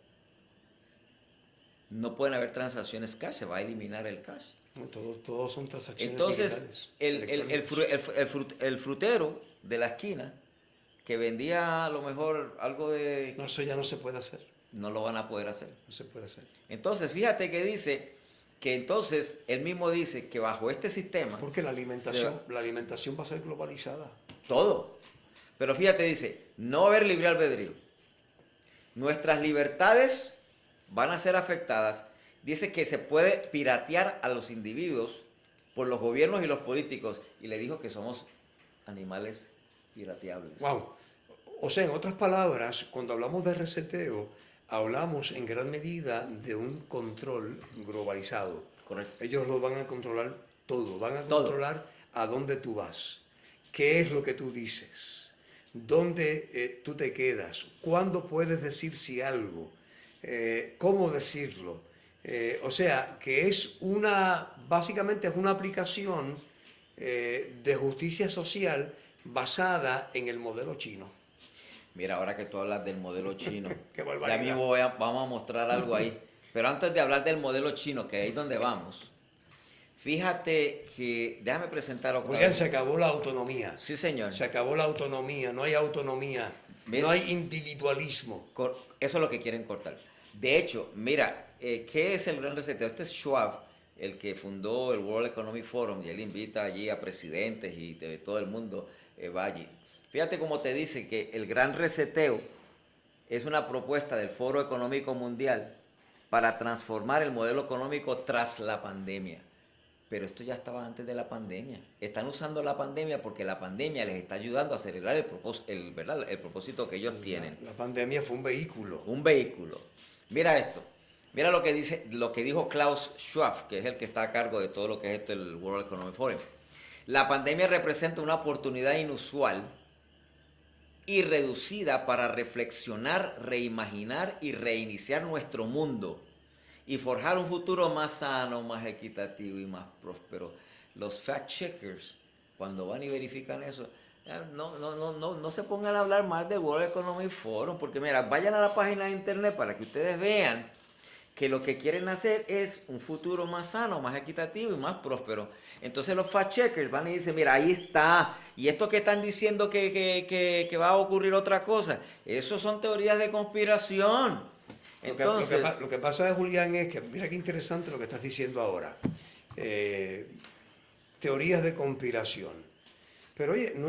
No pueden haber transacciones cash, se va a eliminar el cash. No, todos son transacciones Entonces, digitales, el frutero de la esquina, que vendía a lo mejor algo de... No, eso ya no se puede hacer. No lo van a poder hacer. No se puede hacer. Entonces, fíjate que dice que entonces, él mismo dice que bajo este sistema... Porque la alimentación va a ser globalizada. Todo. Pero fíjate, dice, no va a haber libre albedrío. Nuestras libertades van a ser afectadas. Dice que se puede piratear a los individuos por los gobiernos y los políticos. Y le dijo que somos animales pirateables. Wow. O sea, en otras palabras, cuando hablamos de reseteo, hablamos en gran medida de un control globalizado. Correcto. Ellos lo van a controlar todo. Van a Todo. controlar a dónde tú vas, qué es lo que tú dices, dónde tú te quedas, cuándo puedes decir si algo, cómo decirlo. O sea, que es básicamente es una aplicación de justicia social basada en el modelo chino. Mira, ahora que tú hablas del modelo chino, Qué barbaridad. ya mismo vamos a mostrar algo ahí. Pero antes de hablar del modelo chino, que ahí es donde vamos, fíjate que, déjame presentar otra Julián, vez. se acabó la autonomía. Sí, señor. Se acabó la autonomía, no hay autonomía, Mira. no hay individualismo. Eso es lo que quieren cortar. De hecho, mira, ¿qué es el gran reseteo? Este es Schwab, el que fundó el World Economic Forum, y él invita allí a presidentes y de todo el mundo va allí. Fíjate cómo te dice que el gran reseteo es una propuesta del Foro Económico Mundial para transformar el modelo económico tras la pandemia. Pero esto ya estaba antes de la pandemia. Están usando la pandemia porque la pandemia les está ayudando a acelerar el propósito que ellos tienen. La pandemia fue un vehículo. Un vehículo. Mira esto. Mira lo que dijo Klaus Schwab, que es el que está a cargo de todo lo que es esto, el World Economic Forum. La pandemia representa una oportunidad inusual y reducida para reflexionar, reimaginar y reiniciar nuestro mundo y forjar un futuro más sano, más equitativo y más próspero. Los fact checkers, cuando van y verifican eso, no se pongan a hablar mal del World Economic Forum, porque mira, vayan a la página de internet para que ustedes vean que lo que quieren hacer es un futuro más sano, más equitativo y más próspero. Entonces los fact checkers van y dicen, mira, ahí está, y esto que están diciendo que va a ocurrir otra cosa, eso son teorías de conspiración. Entonces, lo que pasa, Julián, es que, mira qué interesante lo que estás diciendo ahora. Teorías de conspiración. Pero oye, no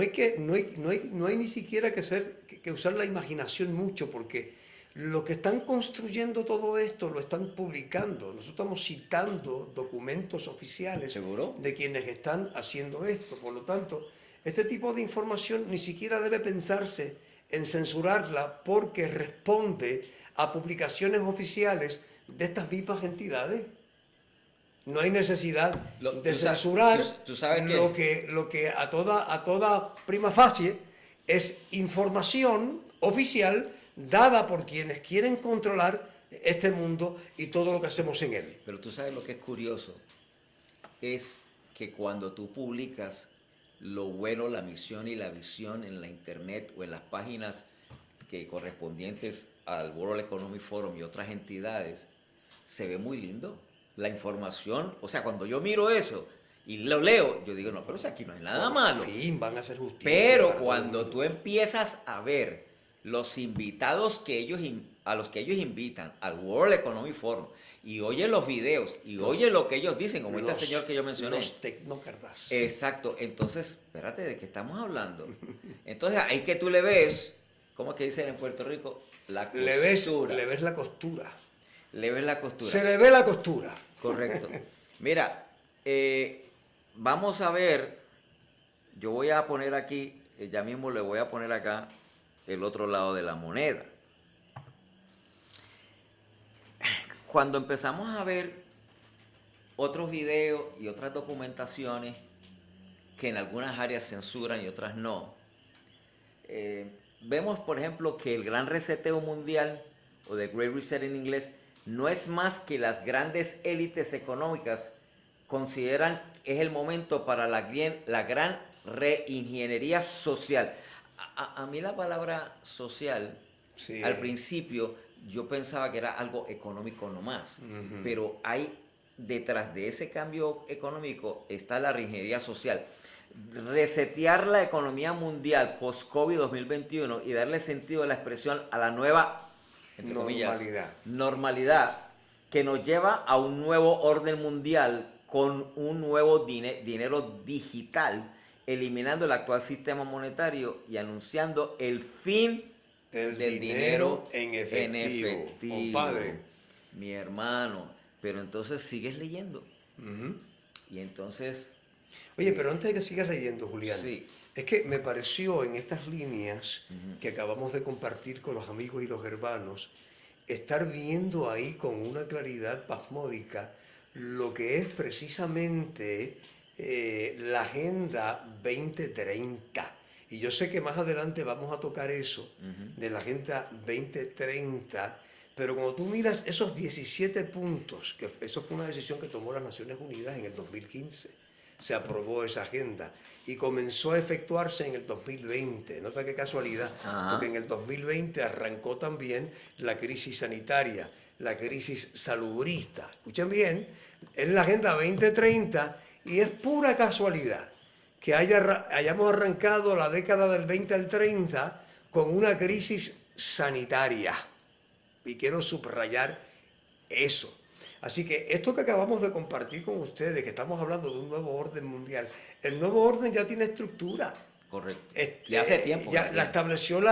hay ni siquiera que usar la imaginación mucho, porque los que están construyendo todo esto lo están publicando. Nosotros estamos citando documentos oficiales. ¿Seguro? De quienes están haciendo esto. Por lo tanto, este tipo de información ni siquiera debe pensarse en censurarla porque responde a publicaciones oficiales de estas mismas entidades. No hay necesidad de censurar tú sabes lo que a toda prima facie es información oficial dada por quienes quieren controlar este mundo y todo lo que hacemos en él. Pero tú sabes lo que es curioso, es que cuando tú publicas lo bueno, la misión y la visión en la internet o en las páginas correspondientes al World Economic Forum y otras entidades, se ve muy lindo. La información, o sea, cuando yo miro eso y lo leo, yo digo, no, pero o sea, aquí no hay nada malo. Por fin van a hacer justicia. Pero cuando tú empiezas a ver los invitados a los que ellos invitan al World Economic Forum y oye los videos y oye lo que ellos dicen, como este señor que yo mencioné. Los tecnócratas. Exacto. Entonces, espérate, ¿de qué estamos hablando? Entonces, ahí que tú le ves, ¿cómo es que dicen en Puerto Rico? La costura. Le ves la costura. Le ves la costura. Se le ve la costura. Correcto. Mira, vamos a ver, yo voy a poner aquí, ya mismo le voy a poner acá el otro lado de la moneda. Cuando empezamos a ver otros videos y otras documentaciones que en algunas áreas censuran y otras no, vemos, por ejemplo, que el gran reseteo mundial, o the Great Reset en inglés, no es más que las grandes élites económicas consideran es el momento para la gran reingeniería social. A mí la palabra social, Sí, al principio, yo pensaba que era algo económico nomás, pero hay detrás de ese cambio económico está la reingeniería social. Resetear la economía mundial post-COVID 2021 y darle sentido a la expresión a la nueva, entre comillas, normalidad. normalidad que nos lleva a un nuevo orden mundial con un nuevo dinero digital, eliminando el actual sistema monetario y anunciando el fin El del dinero dinero en en efectivo, efectivo. compadre. Mi hermano, pero entonces sigues leyendo Ujú. y entonces Oye, pero antes de que sigas leyendo, Julián, sí. es que me pareció en estas líneas que acabamos de compartir con los amigos y los hermanos, estar viendo ahí con una claridad pasmódica lo que es precisamente la Agenda 2030. Y yo sé que más adelante vamos a tocar eso, de la Agenda 2030, pero cuando tú miras esos 17 puntos, que eso fue una decisión que tomó las Naciones Unidas en el 2015, se aprobó esa agenda y comenzó a efectuarse en el 2020. Nota qué casualidad, porque en el 2020 arrancó también la crisis sanitaria, la crisis salubrista. Escuchen bien, es la Agenda 2030 y es pura casualidad que hayamos arrancado la década del 20 al 30 con una crisis sanitaria. Y quiero subrayar eso. Así que esto que acabamos de compartir con ustedes, que estamos hablando de un nuevo orden mundial, el nuevo orden ya tiene estructura. Correcto. Ya hace tiempo. Ya la establecieron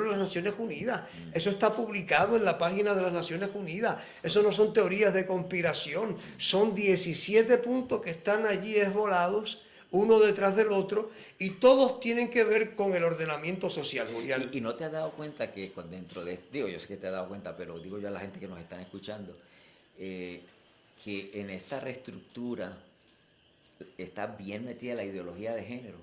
las Naciones Unidas. Eso está publicado en la página de las Naciones Unidas. Eso no son teorías de conspiración. Son 17 puntos que están allí esbolados, uno detrás del otro, y todos tienen que ver con el ordenamiento social, Julián. Y no te has dado cuenta que dentro de, digo, yo sé que te has dado cuenta, pero digo yo a la gente que nos están escuchando, que en esta reestructura está bien metida la ideología de género.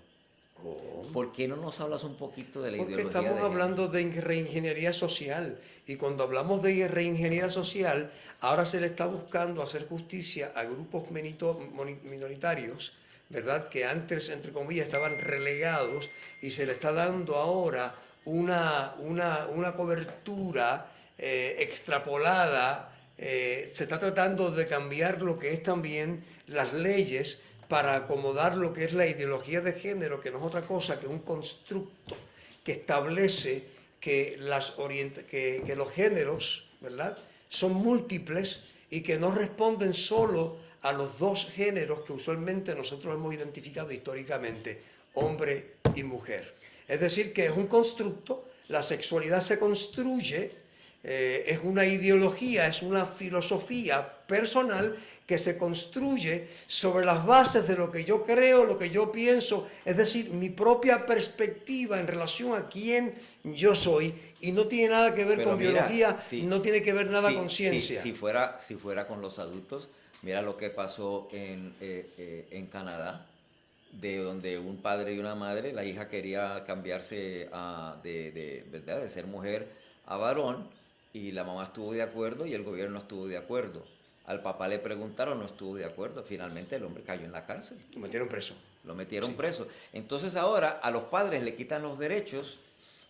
¿Por qué no nos hablas un poquito de la Porque ideología estamos de hablando de reingeniería social, y cuando hablamos de reingeniería social, ahora se le está buscando hacer justicia a grupos minoritarios, ¿verdad? Que antes, entre comillas, estaban relegados, y se le está dando ahora una cobertura extrapolada. Se está tratando de cambiar lo que es también las leyes para acomodar lo que es la ideología de género, que no es otra cosa que un constructo que establece que los géneros, ¿verdad?, son múltiples y que no responden solo a los dos géneros que usualmente nosotros hemos identificado históricamente, hombre y mujer. Es decir, que es un constructo, la sexualidad se construye, es una ideología, es una filosofía personal que se construye sobre las bases de lo que yo creo, lo que yo pienso, es decir, mi propia perspectiva en relación a quién yo soy, y no tiene nada que ver con biología, no tiene que ver nada con ciencia. Si fuera con los adultos, mira lo que pasó en Canadá, de donde un padre y una madre, la hija quería cambiarse ¿verdad?, de ser mujer a varón, y la mamá estuvo de acuerdo y el gobierno estuvo de acuerdo. Al papá le preguntaron, no estuvo de acuerdo. Finalmente el hombre cayó en la cárcel. Lo metieron preso. Lo metieron preso. Entonces ahora a los padres le quitan los derechos,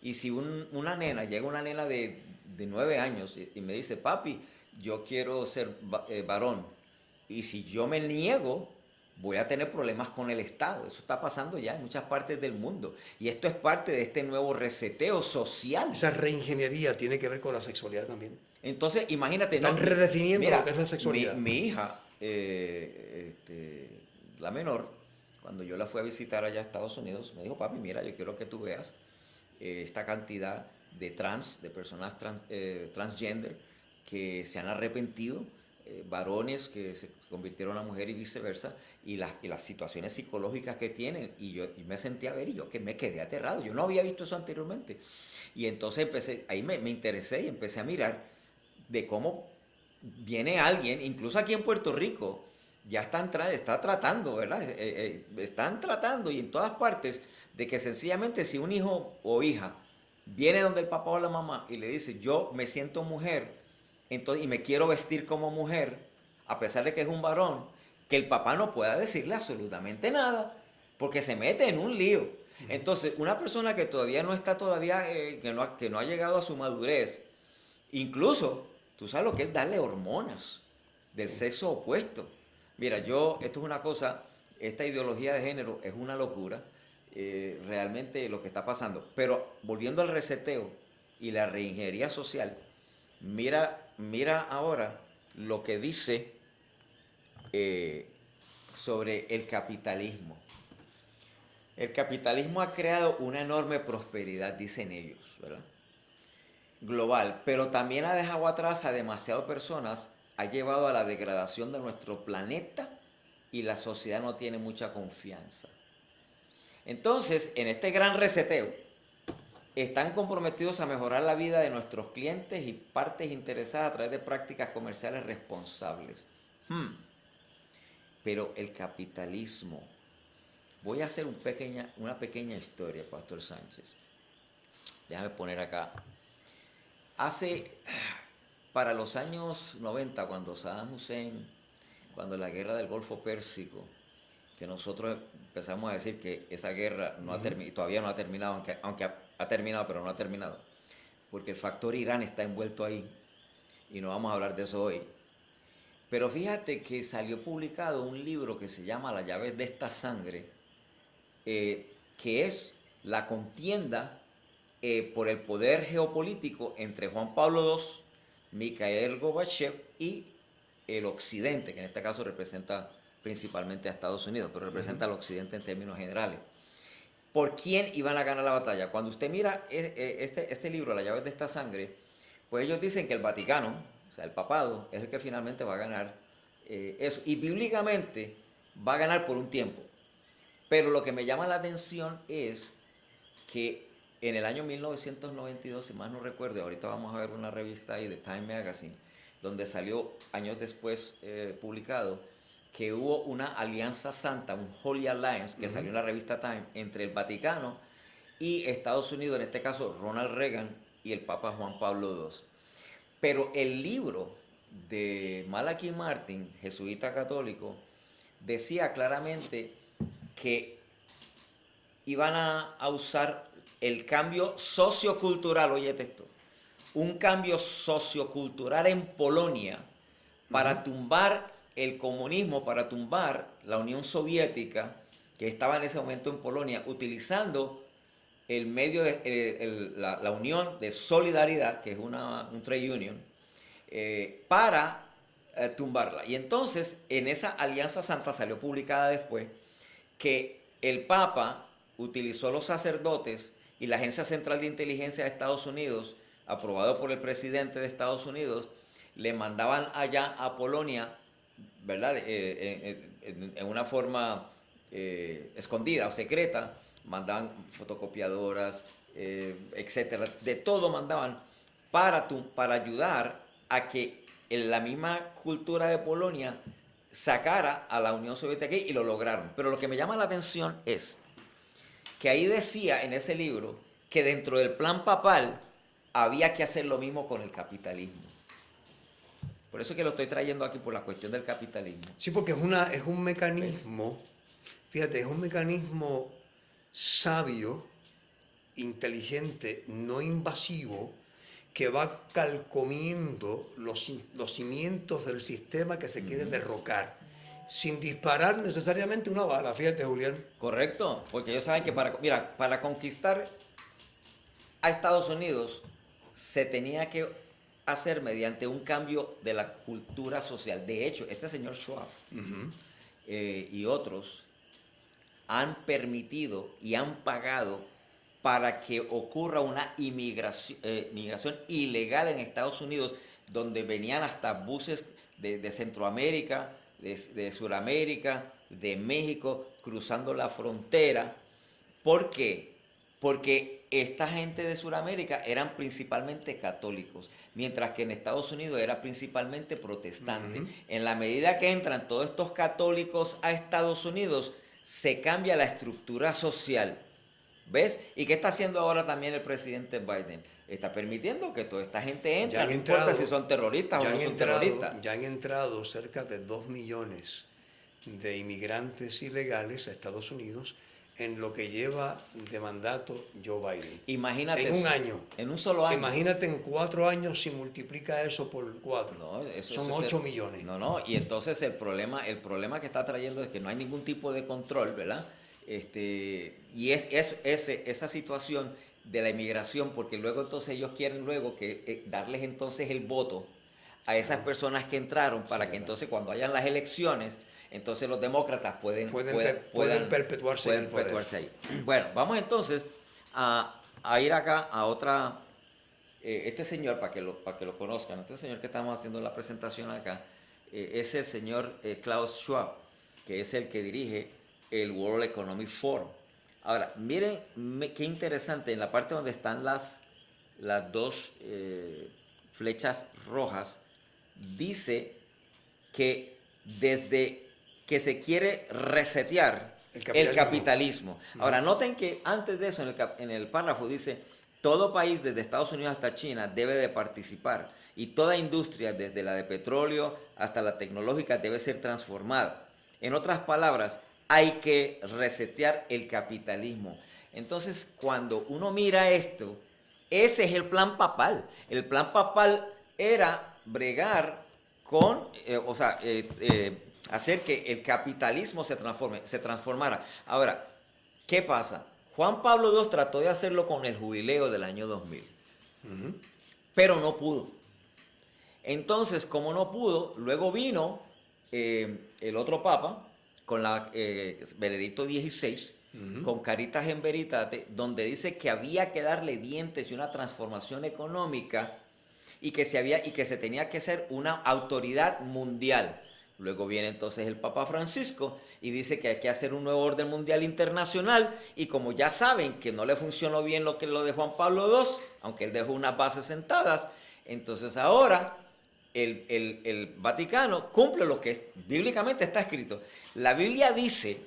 y si una nena, llega una nena de 9 años y me dice, papi, yo quiero ser varón, y si yo me niego, voy a tener problemas con el Estado. Eso está pasando ya en muchas partes del mundo. Y esto es parte de este nuevo reseteo social. Esa reingeniería tiene que ver con la sexualidad también. Entonces, imagínate. Están redefiniendo lo que es la sexualidad. Mi hija, la menor, cuando yo la fui a visitar allá a Estados Unidos, me dijo, papi, mira, yo quiero que tú veas esta cantidad de personas transgender que se han arrepentido, varones que se convirtieron a mujer y viceversa, y las situaciones psicológicas que tienen. Y me senté a ver, y yo que me quedé aterrado. Yo no había visto eso anteriormente. Y entonces ahí me interesé y empecé a mirar de cómo viene alguien, incluso aquí en Puerto Rico, ya está tratando, ¿verdad? Están tratando y en todas partes de que sencillamente si un hijo o hija viene donde el papá o la mamá y le dice, yo me siento mujer entonces, y me quiero vestir como mujer, a pesar de que es un varón, que el papá no pueda decirle absolutamente nada, porque se mete en un lío. Entonces, una persona que todavía no está que no ha llegado a su madurez, incluso, tú sabes lo que es darle hormonas del sexo opuesto. Mira, esto es una cosa, esta ideología de género es una locura, realmente lo que está pasando. Pero volviendo al reseteo y la reingeniería social, mira ahora lo que dice sobre el capitalismo. El capitalismo ha creado una enorme prosperidad, dicen ellos, ¿verdad? Global, pero también ha dejado atrás a demasiadas personas, ha llevado a la degradación de nuestro planeta y la sociedad no tiene mucha confianza. Entonces, en este gran reseteo, están comprometidos a mejorar la vida de nuestros clientes y partes interesadas a través de prácticas comerciales responsables. Pero el capitalismo, voy a hacer una pequeña historia, Pastor Sánchez. Déjame poner acá. Para los años 90, cuando Saddam Hussein, cuando la guerra del Golfo Pérsico, que nosotros empezamos a decir que esa guerra no todavía no ha terminado, aunque ha terminado, pero no ha terminado, porque el factor Irán está envuelto ahí, y no vamos a hablar de eso hoy. Pero fíjate que salió publicado un libro que se llama Las llaves de esta sangre, que es la contienda por el poder geopolítico entre Juan Pablo II, Mikhail Gorbachev y el Occidente, que en este caso representa principalmente a Estados Unidos, pero representa al Occidente en términos generales. ¿Por quién iban a ganar la batalla? Cuando usted mira este libro, Las llaves de esta sangre, pues ellos dicen que el Vaticano, o sea, el papado, es el que finalmente va a ganar eso. Y bíblicamente va a ganar por un tiempo. Pero lo que me llama la atención es que en el año 1992, si más no recuerdo, ahorita vamos a ver una revista ahí de Time Magazine, donde salió años después publicado, que hubo una alianza santa, un Holy Alliance, que salió en la revista Time, entre el Vaticano y Estados Unidos, en este caso Ronald Reagan y el Papa Juan Pablo II. Pero el libro de Malachi Martin, jesuita católico, decía claramente que iban a usar el cambio sociocultural, óyete esto, un cambio sociocultural en Polonia para tumbar el comunismo, para tumbar la Unión Soviética, que estaba en ese momento en Polonia, utilizando el medio de la Unión de Solidaridad, que es un trade union, para tumbarla. Y entonces, en esa Alianza Santa salió publicada después que el Papa utilizó a los sacerdotes y la Agencia Central de Inteligencia de Estados Unidos, aprobado por el presidente de Estados Unidos, le mandaban allá a Polonia, ¿verdad? En una forma escondida o secreta, mandaban fotocopiadoras, etcétera, de todo mandaban para ayudar a que la misma cultura de Polonia sacara a la Unión Soviética aquí, y lo lograron. Pero lo que me llama la atención es que ahí decía en ese libro que dentro del plan papal había que hacer lo mismo con el capitalismo. Por eso es que lo estoy trayendo aquí, por la cuestión del capitalismo. Sí, porque es un mecanismo, fíjate, es un mecanismo sabio, inteligente, no invasivo, que va calcomiendo los cimientos del sistema que se quiere derrocar, sin disparar necesariamente una bala, fíjate, Julián. Correcto, porque ellos saben que para conquistar a Estados Unidos se tenía que hacer mediante un cambio de la cultura social. De hecho, este señor Schwab y otros han permitido y han pagado para que ocurra una migración ilegal en Estados Unidos, donde venían hasta buses de Centroamérica, de Sudamérica, de México, cruzando la frontera. ¿Por qué? Porque esta gente de Sudamérica eran principalmente católicos, mientras que en Estados Unidos era principalmente protestante. En la medida que entran todos estos católicos a Estados Unidos, se cambia la estructura social. ¿Ves? ¿Y qué está haciendo ahora también el presidente Biden? Está permitiendo que toda esta gente entre, no importa si son terroristas o no son terroristas. Ya han entrado cerca de 2 millones de inmigrantes ilegales a Estados Unidos en lo que lleva de mandato Joe Biden. Imagínate. En un año. En un solo año. Imagínate en 4 años si multiplica eso por 4. No, son 8 millones. No, y entonces el problema que está trayendo es que no hay ningún tipo de control, ¿verdad? Y esa situación de la inmigración, porque luego entonces ellos quieren luego darles entonces el voto a esas personas que entraron para que entonces cuando hayan las elecciones, entonces los demócratas pueden perpetuarse ahí. Bueno, vamos entonces a ir acá a otra, este señor, para que lo conozcan, este señor que estamos haciendo la presentación acá, es el señor Klaus Schwab, que es el que dirige el World Economic Forum. Ahora, miren qué interesante, en la parte donde están las dos flechas rojas, dice que desde que se quiere resetear el capitalismo. Ahora, noten que antes de eso, en el párrafo dice, todo país desde Estados Unidos hasta China debe de participar y toda industria, desde la de petróleo hasta la tecnológica, debe ser transformada. En otras palabras, hay que resetear el capitalismo. Entonces, cuando uno mira esto, ese es el plan papal. El plan papal era bregar con, hacer que el capitalismo se transformara. Ahora, ¿qué pasa? Juan Pablo II trató de hacerlo con el jubileo del año 2000, pero no pudo. Entonces, como no pudo, luego vino el otro papa, con Benedicto XVI, con Caritas in Veritate, donde dice que había que darle dientes y una transformación económica y que se tenía que ser una autoridad mundial. Luego viene entonces el Papa Francisco y dice que hay que hacer un nuevo orden mundial internacional, y como ya saben que no le funcionó bien lo de Juan Pablo II, aunque él dejó unas bases sentadas, entonces ahora el Vaticano cumple lo que bíblicamente está escrito. La Biblia dice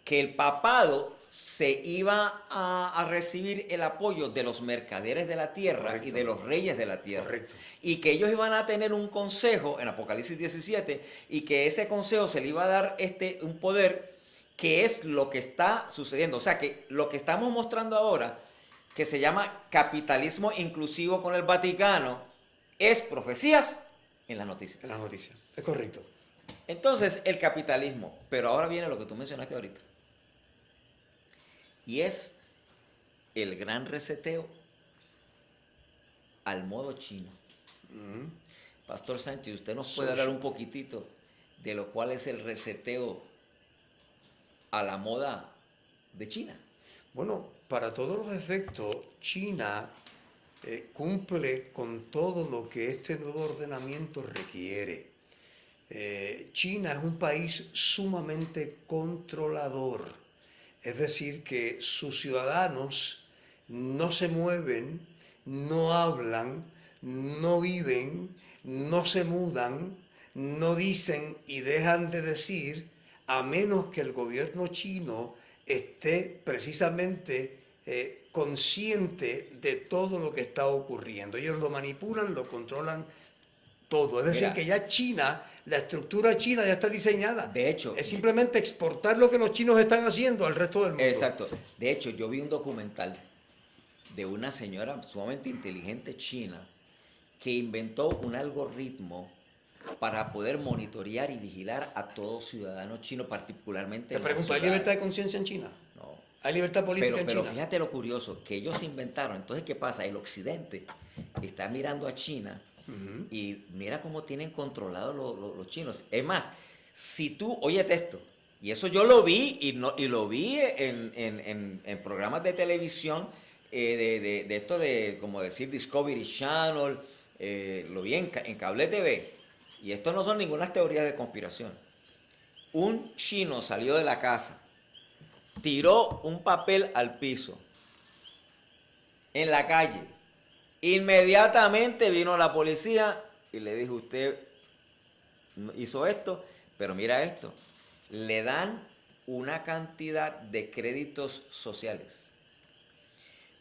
que el papado se iba a recibir el apoyo de los mercaderes de la tierra. Correcto. Y de los reyes de la tierra. Correcto. Y que ellos iban a tener un consejo en Apocalipsis 17, y que ese consejo se le iba a dar un poder, que es lo que está sucediendo. O sea, que lo que estamos mostrando ahora, que se llama capitalismo inclusivo con el Vaticano, es profecías en las noticias. En las noticias, es correcto. Entonces, el capitalismo. Pero ahora viene lo que tú mencionaste ahorita. Y es el gran reseteo al modo chino. Pastor Sánchez, ¿usted nos puede hablar un poquitito de lo cual es el reseteo a la moda de China? Bueno, para todos los efectos, China cumple con todo lo que este nuevo ordenamiento requiere. China es un país sumamente controlador, es decir, que sus ciudadanos no se mueven, no hablan, no viven, no se mudan, no dicen y dejan de decir, a menos que el gobierno chino esté precisamente consciente de todo lo que está ocurriendo. Ellos lo manipulan, lo controlan todo. Es decir, que ya China, la estructura china ya está diseñada. De hecho, es simplemente exportar lo que los chinos están haciendo al resto del mundo. Exacto. De hecho, yo vi un documental de una señora sumamente inteligente china que inventó un algoritmo para poder monitorear y vigilar a todo ciudadano chino, particularmente. Te pregunto, ¿hay libertad de conciencia en China? No. ¿Hay libertad política en China? Pero fíjate lo curioso, que ellos inventaron. Entonces, ¿qué pasa? El occidente está mirando a China y mira cómo tienen controlado los chinos. Es más, si tú, óyete esto, y eso yo lo vi, y lo vi en programas de televisión, de esto de, como decir, Discovery Channel, lo vi en Cable TV, y esto no son ninguna teorías de conspiración. Un chino salió de la casa, tiró un papel al piso, en la calle. Inmediatamente vino la policía y le dijo, usted hizo esto, pero mira esto, le dan una cantidad de créditos sociales.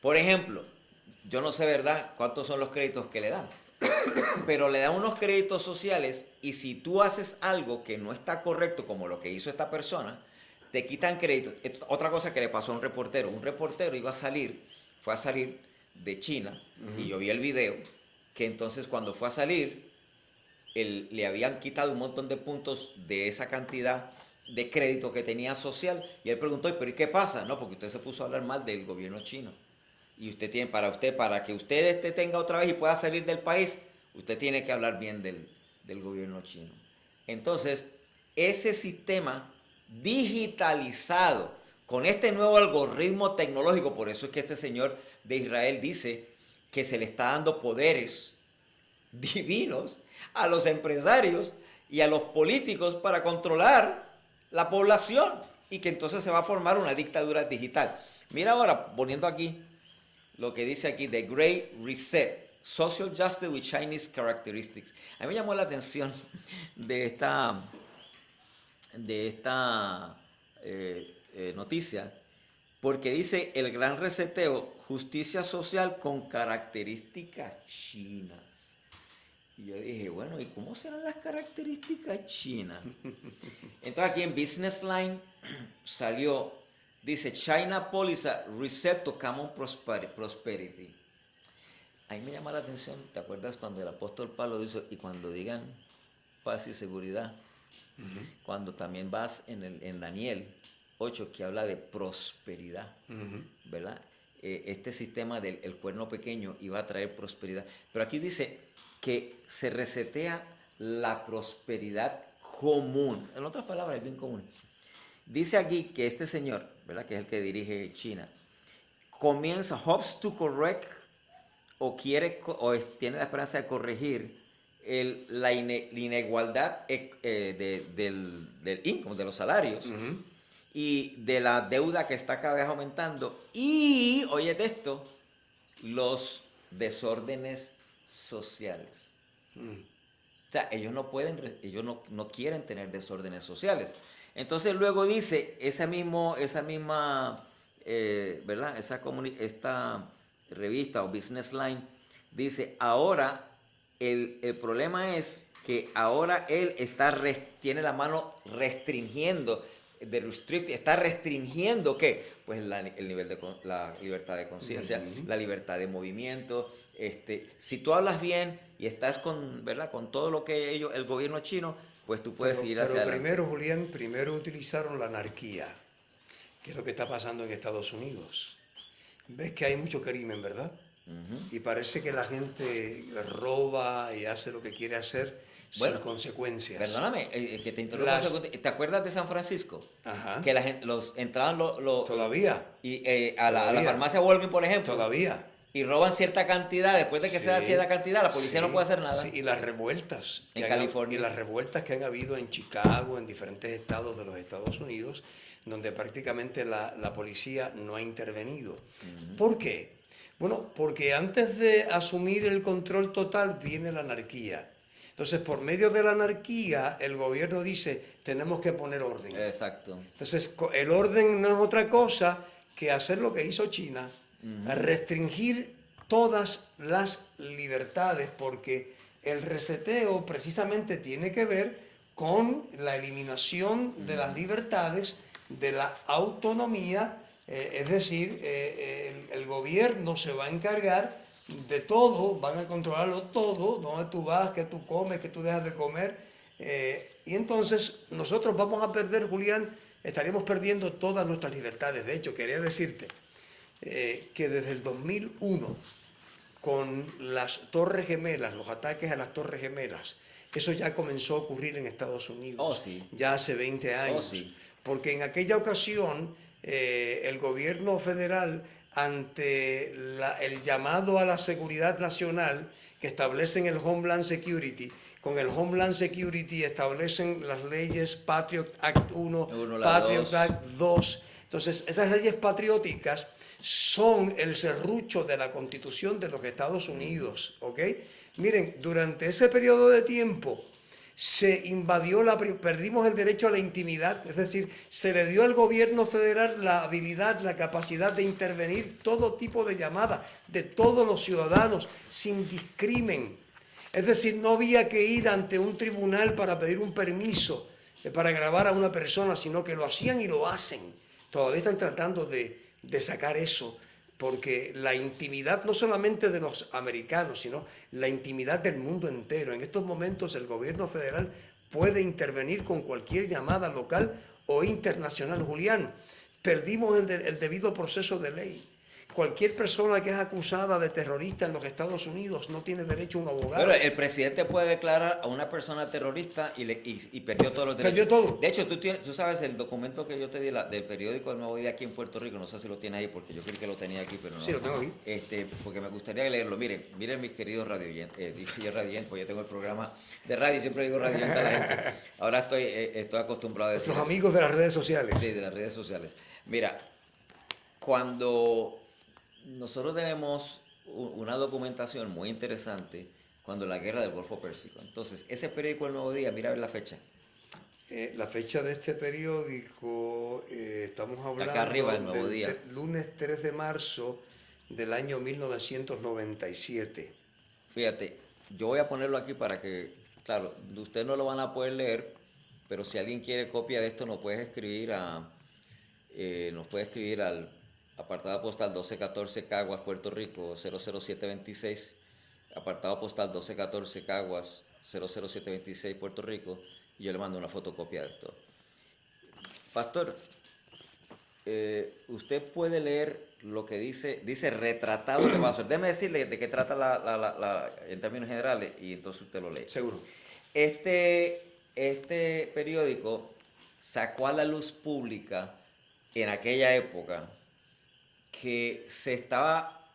Por ejemplo, yo no sé, ¿verdad?, cuántos son los créditos que le dan, pero le dan unos créditos sociales y si tú haces algo que no está correcto, como lo que hizo esta persona, te quitan créditos. Otra cosa que le pasó a un reportero fue a salir de China, y yo vi el video, que entonces cuando fue a salir, le habían quitado un montón de puntos de esa cantidad de crédito que tenía social, y él preguntó, ¿pero y qué pasa? No, porque usted se puso a hablar mal del gobierno chino, y usted tiene, para que usted tenga otra vez y pueda salir del país, usted tiene que hablar bien del gobierno chino. Entonces, ese sistema digitalizado, con este nuevo algoritmo tecnológico, por eso es que este señor de Israel dice que se le está dando poderes divinos a los empresarios y a los políticos para controlar la población y que entonces se va a formar una dictadura digital. Mira ahora, poniendo aquí lo que dice aquí, The Great Reset, Social Justice with Chinese Characteristics. A mí me llamó la atención de esta noticia, porque dice el gran reseteo, justicia social con características chinas. Y yo dije, bueno, ¿y cómo serán las características chinas? Entonces aquí en Business Line salió, dice China Policy Reset to Common Prosperity. Ahí me llama la atención, ¿te acuerdas cuando el apóstol Pablo dice, y cuando digan paz y seguridad? Cuando también vas en Daniel 8, que habla de prosperidad, ¿verdad? Este sistema del cuerno pequeño iba a traer prosperidad. Pero aquí dice que se resetea la prosperidad común. En otras palabras, es bien común. Dice aquí que este señor, ¿verdad?, que es el que dirige China, hopes to correct o tiene la esperanza de corregir la inigualdad del income, de los salarios, y de la deuda que está cada vez aumentando, y, oye esto, los desórdenes sociales. O sea, ellos no quieren tener desórdenes sociales. Entonces luego dice, esa misma ¿verdad?, esta revista o Business Line, dice, ahora el problema es que ahora él tiene la mano restringiendo, está restringiendo ¿qué? Pues el nivel de la libertad de conciencia, la libertad de movimiento. Si tú hablas bien y estás ¿verdad?, con todo lo que el gobierno chino, pues tú puedes ir hacia adelante. Primero, Julián, utilizaron la anarquía, que es lo que está pasando en Estados Unidos. Ves que hay mucho crimen, ¿verdad? Y parece que la gente roba y hace lo que quiere hacer sin consecuencias. Perdóname, que te interrumpa un segundo. ¿Te acuerdas de San Francisco? Ajá. Que la gente, entraban Todavía. Y a la farmacia Walgreens, por ejemplo. Todavía. Y roban cierta cantidad, después de que se da cierta cantidad, la policía no puede hacer nada. Sí, y las revueltas. En California. Y las revueltas que han habido en Chicago, en diferentes estados de los Estados Unidos, donde prácticamente la policía no ha intervenido. ¿Por qué? Bueno, porque antes de asumir el control total viene la anarquía. Entonces, por medio de la anarquía, el gobierno dice, tenemos que poner orden. Exacto. Entonces, el orden no es otra cosa que hacer lo que hizo China, restringir todas las libertades, porque el reseteo precisamente tiene que ver con la eliminación de las libertades, de la autonomía, es decir, el gobierno se va a encargar de todo, van a controlarlo todo, dónde tú vas, qué tú comes, qué tú dejas de comer, y entonces nosotros vamos a perder, Julián, estaríamos perdiendo todas nuestras libertades. De hecho, quería decirte que desde el 2001, con las Torres Gemelas, los ataques a las Torres Gemelas, eso ya comenzó a ocurrir en Estados Unidos, ya hace 20 años, porque en aquella ocasión el gobierno federal, ante el llamado a la seguridad nacional que establecen el Homeland Security, con el Homeland Security establecen las leyes Patriot Act 1, Patriot Act 2, Entonces, esas leyes patrióticas son el serrucho de la Constitución de los Estados Unidos, ¿ok? Miren, durante ese periodo de tiempo se invadió perdimos el derecho a la intimidad, es decir, se le dio al gobierno federal la habilidad, la capacidad de intervenir todo tipo de llamadas de todos los ciudadanos sin discrimen. Es decir, no había que ir ante un tribunal para pedir un permiso para grabar a una persona, sino que lo hacían y lo hacen. Todavía están tratando de sacar eso, porque la intimidad no solamente de los americanos, sino la intimidad del mundo entero. En estos momentos el gobierno federal puede intervenir con cualquier llamada local o internacional. Julián, perdimos el debido proceso de ley. Cualquier persona que es acusada de terrorista en los Estados Unidos no tiene derecho a un abogado. Pero el presidente puede declarar a una persona terrorista y perdió todos los derechos. Perdió todo. De hecho, tú sabes el documento que yo te di del periódico El Nuevo Día aquí en Puerto Rico, no sé si lo tiene ahí porque yo creí que lo tenía aquí, pero no. Sí, lo tengo aquí. Porque me gustaría leerlo. Miren mis queridos radioyentes, pues yo tengo el programa de radio y siempre digo radioyente a la gente. Ahora estoy acostumbrado a decir Nuestros eso. amigos de las redes sociales. Sí, de las redes sociales. Mira, cuando nosotros tenemos una documentación muy interesante cuando la guerra del Golfo Pérsico. Entonces, ese periódico El Nuevo Día, mira a ver la fecha. La fecha de este periódico, estamos hablando Acá arriba, El Nuevo del Día. Lunes 3 de marzo del año 1997. Fíjate, yo voy a ponerlo aquí para que, claro, ustedes no lo van a poder leer, pero si alguien quiere copia de esto, nos puede escribir al apartado postal 1214 Caguas, Puerto Rico, 00726, apartado postal 1214 Caguas, 00726, Puerto Rico, y yo le mando una fotocopia de esto. Pastor, usted puede leer lo que dice retratado de vaso. Déjeme decirle de qué trata en términos generales y entonces usted lo lee. Seguro. Este periódico sacó a la luz pública en aquella época que se estaba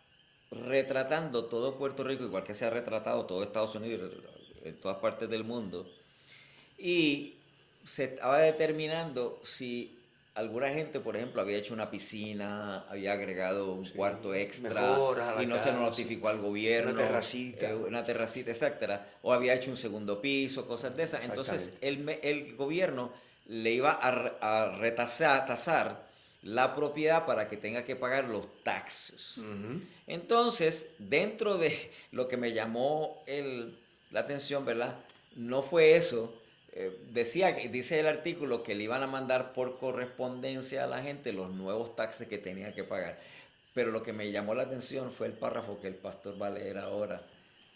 retratando todo Puerto Rico, igual que se ha retratado todo Estados Unidos, en todas partes del mundo, y se estaba determinando si alguna gente, por ejemplo, había hecho una piscina, había agregado un cuarto extra y no se lo notificó al gobierno, una terracita, etcétera, o había hecho un segundo piso, cosas de esas. Entonces el gobierno le iba a tasar la propiedad para que tenga que pagar los taxes. Entonces, dentro de lo que me llamó la atención, ¿verdad? No fue eso. Dice el artículo que le iban a mandar por correspondencia a la gente los nuevos taxes que tenía que pagar. Pero lo que me llamó la atención fue el párrafo que el pastor va a leer ahora,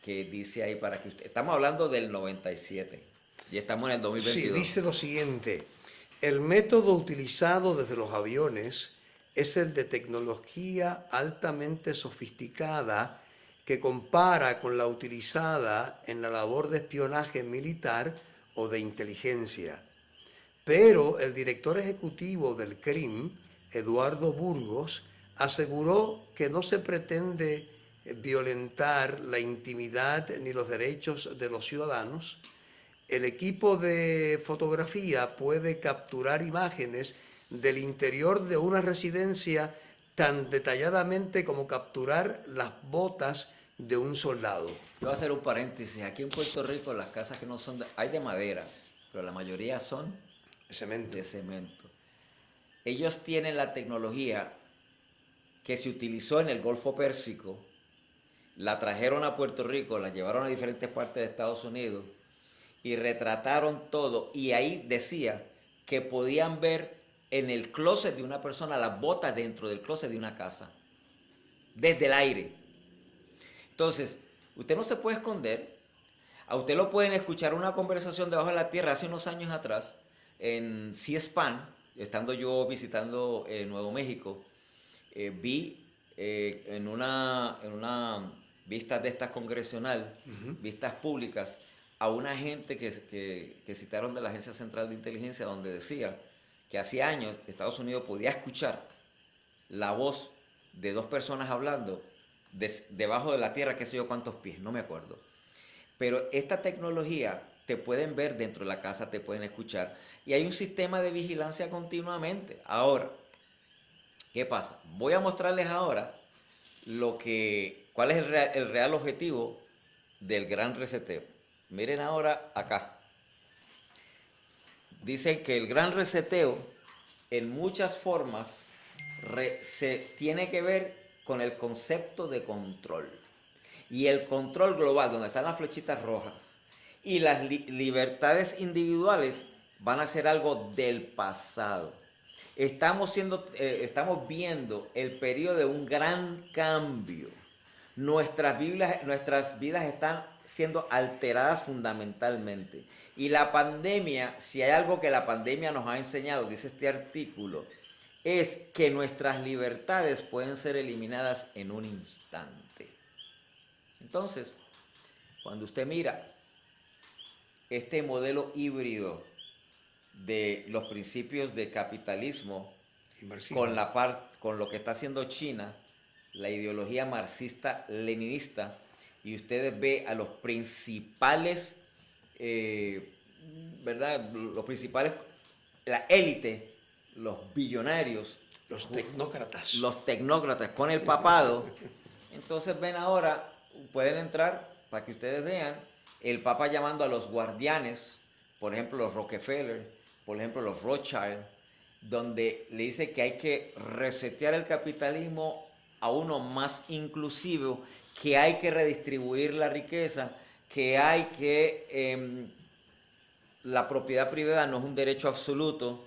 que dice ahí para que usted... Estamos hablando del 97 y estamos en el 2022. Sí, dice lo siguiente: el método utilizado desde los aviones es el de tecnología altamente sofisticada que compara con la utilizada en la labor de espionaje militar o de inteligencia. Pero el director ejecutivo del CRIM, Eduardo Burgos, aseguró que no se pretende violentar la intimidad ni los derechos de los ciudadanos. El equipo de fotografía puede capturar imágenes del interior de una residencia tan detalladamente como capturar las botas de un soldado. Yo voy a hacer un paréntesis. Aquí en Puerto Rico las casas que no son hay de madera, pero la mayoría son de cemento. Ellos tienen la tecnología que se utilizó en el Golfo Pérsico, la trajeron a Puerto Rico, la llevaron a diferentes partes de Estados Unidos y retrataron todo, y ahí decía que podían ver en el closet de una persona las botas dentro del closet de una casa, desde el aire. Entonces, usted no se puede esconder. A usted lo pueden escuchar una conversación debajo de la tierra hace unos años atrás en C-SPAN, estando yo visitando Nuevo México, vi en una vista de estas congresional, vistas públicas, a una gente que citaron de la Agencia Central de Inteligencia, donde decía que hacía años Estados Unidos podía escuchar la voz de dos personas hablando debajo de la tierra, qué sé yo cuántos pies, no me acuerdo. Pero esta tecnología te pueden ver dentro de la casa, te pueden escuchar, y hay un sistema de vigilancia continuamente. Ahora, ¿Qué pasa? Voy a mostrarles ahora cuál es el real objetivo del gran reseteo. Miren ahora acá. Dicen que el gran reseteo en muchas formas se tiene que ver con el concepto de control. Y el control global, donde están las flechitas rojas, y las libertades individuales van a ser algo del pasado. Estamos viendo el periodo de un gran cambio. Nuestras vidas están siendo alteradas fundamentalmente. Y la pandemia, si hay algo que la pandemia nos ha enseñado, dice este artículo, es que nuestras libertades pueden ser eliminadas en un instante. Entonces, cuando usted mira este modelo híbrido de los principios de capitalismo con lo que está haciendo China, la ideología marxista-leninista, y ustedes ven a los principales, ¿verdad? Los principales, la élite, los billonarios, los tecnócratas con el papado. Entonces ven ahora, pueden entrar para que ustedes vean el Papa llamando a los guardianes, por ejemplo los Rockefeller, por ejemplo los Rothschild, donde le dice que hay que resetear el capitalismo a uno más inclusivo, que hay que redistribuir la riqueza, que hay que la propiedad privada no es un derecho absoluto,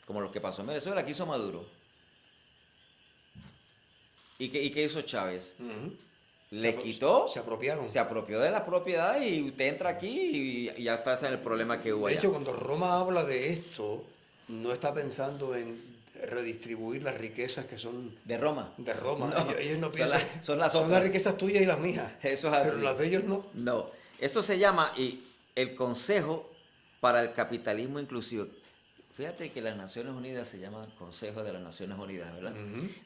como lo que pasó en Venezuela, que hizo Maduro. ¿Y qué hizo Chávez? Le quitó, se apropiaron. Se apropió de la propiedad y usted entra aquí y ya está en el problema que hubo allá. De hecho, cuando Roma habla de esto, no está pensando en redistribuir las riquezas que son de Roma. De Roma. No, ellos no piensan. Son las riquezas tuyas y las mías. Eso es así. Pero las de ellos no. No. Esto se llama el Consejo para el Capitalismo Inclusivo. Fíjate que las Naciones Unidas se llama Consejo de las Naciones Unidas, ¿verdad?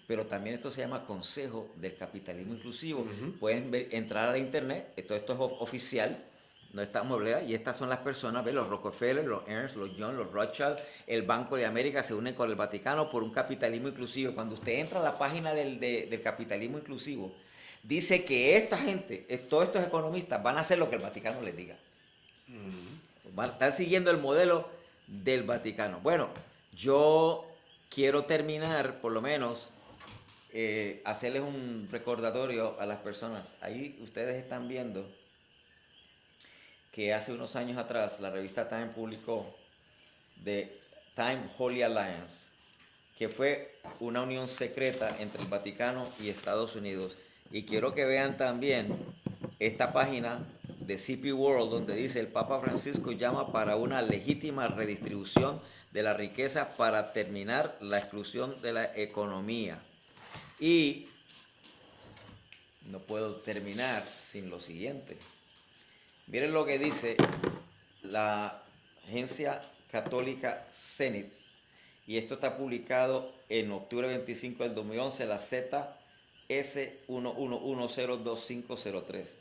Pero también esto se llama Consejo del Capitalismo Inclusivo. Pueden entrar a internet, esto es oficial, no estamos, ¿verdad? Y estas son las personas, ¿ves? Los Rockefeller, los Ernst, los John, los Rothschild, el Banco de América se unen con el Vaticano por un capitalismo inclusivo. Cuando usted entra a la página del capitalismo inclusivo, dice que esta gente, todos estos economistas van a hacer lo que el Vaticano les diga. Están siguiendo el modelo del Vaticano. Bueno, yo quiero terminar, por lo menos, hacerles un recordatorio a las personas. Ahí ustedes están viendo que hace unos años atrás la revista Time publicó The Time Holy Alliance, que fue una unión secreta entre el Vaticano y Estados Unidos. Y quiero que vean también esta página de CP World, donde dice: el Papa Francisco llama para una legítima redistribución de la riqueza para terminar la exclusión de la economía. Y no puedo terminar sin lo siguiente. Miren lo que dice la agencia católica Zenit, y esto está publicado en octubre 25 del 2011, la ZS11102503.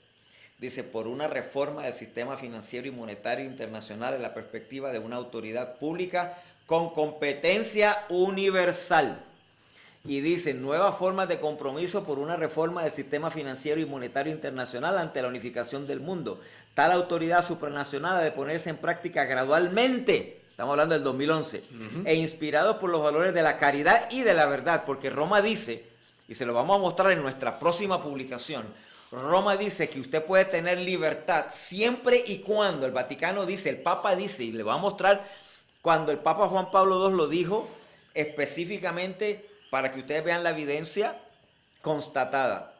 Dice: por una reforma del sistema financiero y monetario internacional en la perspectiva de una autoridad pública con competencia universal. Y dice: nuevas formas de compromiso por una reforma del sistema financiero y monetario internacional ante la unificación del mundo. Tal autoridad supranacional ha de ponerse en práctica gradualmente. Estamos hablando del 2011. E inspirados por los valores de la caridad y de la verdad. Porque Roma dice, y se lo vamos a mostrar en nuestra próxima publicación, Roma dice que usted puede tener libertad siempre y cuando, el Vaticano dice, el Papa dice, y le voy a mostrar cuando el Papa Juan Pablo II lo dijo específicamente para que ustedes vean la evidencia constatada.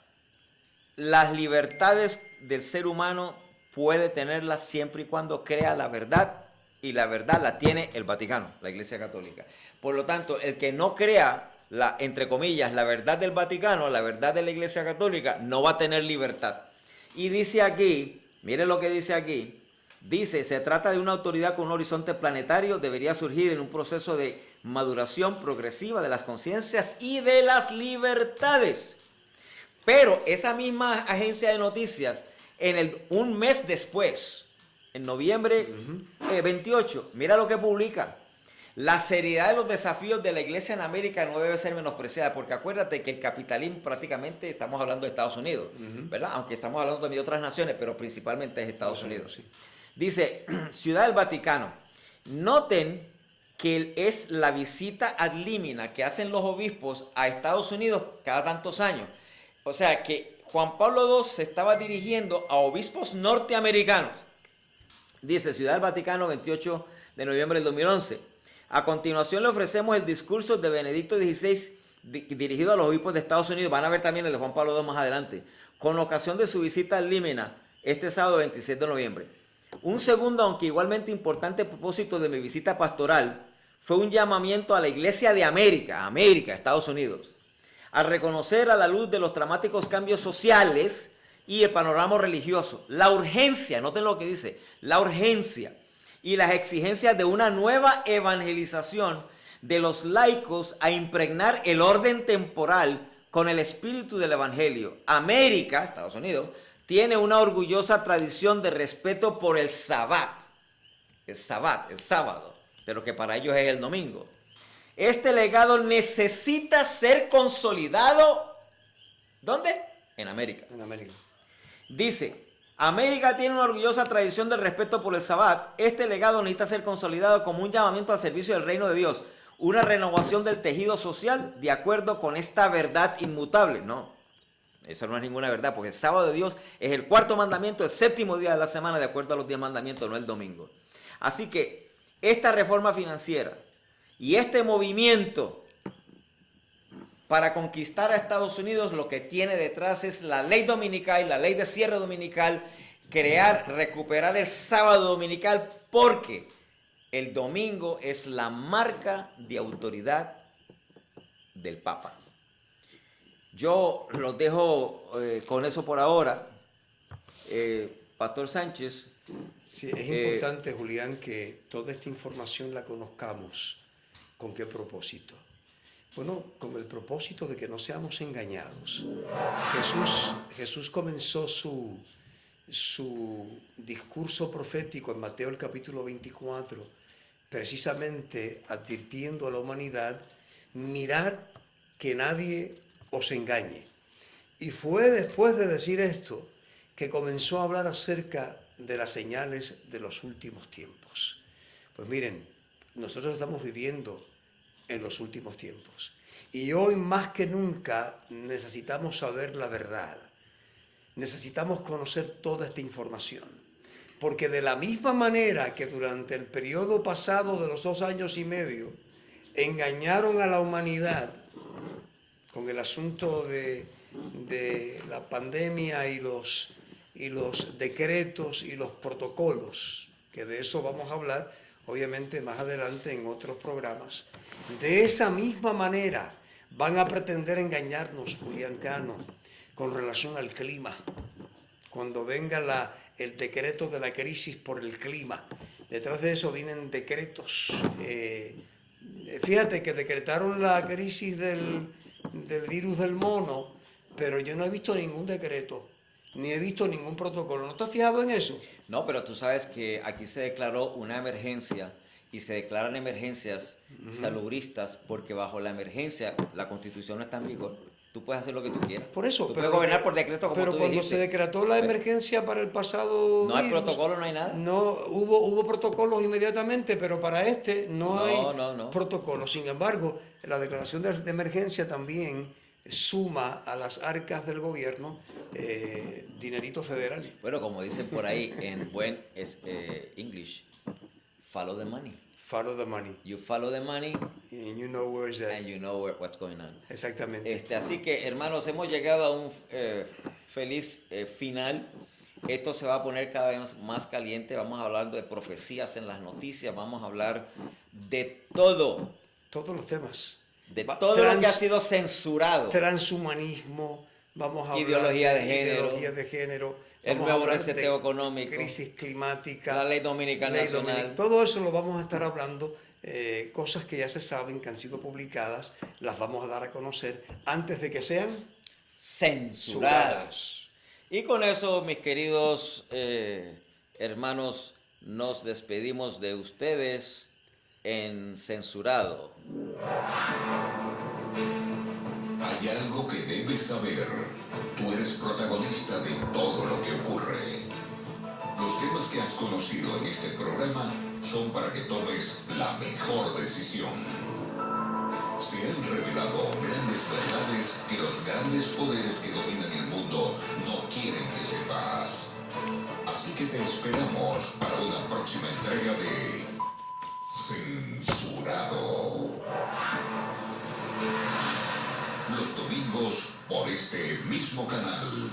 Las libertades del ser humano puede tenerlas siempre y cuando crea la verdad, y la verdad la tiene el Vaticano, la Iglesia Católica. Por lo tanto, el que no crea entre comillas, la verdad del Vaticano, la verdad de la Iglesia Católica, no va a tener libertad. Y dice aquí, miren lo que dice aquí, dice: se trata de una autoridad con un horizonte planetario, debería surgir en un proceso de maduración progresiva de las conciencias y de las libertades. Pero esa misma agencia de noticias, un mes después, en noviembre 28, mira lo que publica: La seriedad de los desafíos de la iglesia en América no debe ser menospreciada, porque acuérdate que el capitalismo prácticamente, estamos hablando de Estados Unidos, ¿verdad? Aunque estamos hablando también de otras naciones, pero principalmente es Estados Unidos. Sí. Dice, Ciudad del Vaticano, noten que es la visita ad limina que hacen los obispos a Estados Unidos cada tantos años. O sea que Juan Pablo II se estaba dirigiendo a obispos norteamericanos. Dice, Ciudad del Vaticano, 28 de noviembre del 2011. A continuación le ofrecemos el discurso de Benedicto XVI dirigido a los obispos de Estados Unidos. Van a ver también el de Juan Pablo II más adelante. Con ocasión de su visita al Límena este sábado 26 de noviembre. Un segundo, aunque igualmente importante propósito de mi visita pastoral fue un llamamiento a la Iglesia de América, Estados Unidos, a reconocer a la luz de los dramáticos cambios sociales y el panorama religioso, la urgencia, noten lo que dice, la urgencia y las exigencias de una nueva evangelización de los laicos a impregnar el orden temporal con el espíritu del evangelio. América, Estados Unidos, tiene una orgullosa tradición de respeto por el sabbat, el sábado, de lo que para ellos es el domingo. Este legado necesita ser consolidado, ¿dónde? En América. En América. Dice, América tiene una orgullosa tradición de respeto por el sabbat. Este legado necesita ser consolidado como un llamamiento al servicio del reino de Dios, una renovación del tejido social de acuerdo con esta verdad inmutable. No, eso no es ninguna verdad, porque el sábado de Dios es el cuarto mandamiento, el séptimo día de la semana, de acuerdo a los 10 mandamientos, no el domingo. Así que esta reforma financiera y este movimiento para conquistar a Estados Unidos, lo que tiene detrás es la ley dominical, la ley de cierre dominical, recuperar el sábado dominical, porque el domingo es la marca de autoridad del Papa. Yo los dejo con eso por ahora. Pastor Sánchez. Sí, es importante, Julián, que toda esta información la conozcamos. ¿Con qué propósito? Bueno, con el propósito de que no seamos engañados. Jesús comenzó su discurso profético en Mateo el capítulo 24, precisamente advirtiendo a la humanidad, mirad que nadie os engañe. Y fue después de decir esto que comenzó a hablar acerca de las señales de los últimos tiempos. Pues miren, nosotros estamos viviendo en los últimos tiempos. Y hoy más que nunca necesitamos saber la verdad. Necesitamos conocer toda esta información. Porque de la misma manera que durante el periodo pasado de los 2 años y medio engañaron a la humanidad con el asunto de la pandemia y los decretos y los protocolos, que de eso vamos a hablar obviamente más adelante en otros programas. De esa misma manera van a pretender engañarnos, Julián Cano, con relación al clima. Cuando venga el decreto de la crisis por el clima, detrás de eso vienen decretos. Fíjate que decretaron la crisis del virus del mono, pero yo no he visto ningún decreto, ni he visto ningún protocolo. ¿No te has fijado en eso? No, pero tú sabes que aquí se declaró una emergencia y se declaran emergencias salubristas porque bajo la emergencia la Constitución no está en vigor. Tú puedes hacer lo que tú quieras. Por eso. Tú puedes gobernar por decreto como tú dijiste. Pero cuando se decretó la emergencia para el pasado no hay protocolo, no hay nada. No, hubo protocolos inmediatamente, pero para este no hay protocolo. Sin embargo, la declaración de emergencia también suma a las arcas del gobierno dinerito federal. Bueno, como dicen por ahí en buen English, follow the money. Follow the money. You follow the money. And you know where is that. And you know what's going on. Exactamente. Así que, hermanos, hemos llegado a un feliz final. Esto se va a poner cada vez más caliente. Vamos a hablar de profecías en las noticias. Vamos a hablar de todo. Todos los temas. De todo lo que ha sido censurado. Transhumanismo. Vamos a hablar ideología de género. El nuevo reseteo económico. Crisis climática. La ley dominical nacional. Todo eso lo vamos a estar hablando. Cosas que ya se saben, que han sido publicadas, las vamos a dar a conocer antes de que sean censuradas. Y con eso, mis queridos hermanos, nos despedimos de ustedes en Censurado. Hay algo que debes saber. Tú eres protagonista de todo lo que ocurre. Los temas que has conocido en este programa son para que tomes la mejor decisión. Se han revelado grandes verdades que los grandes poderes que dominan el mundo no quieren que sepas. Así que te esperamos para una próxima entrega de Censurado. Los domingos por este mismo canal.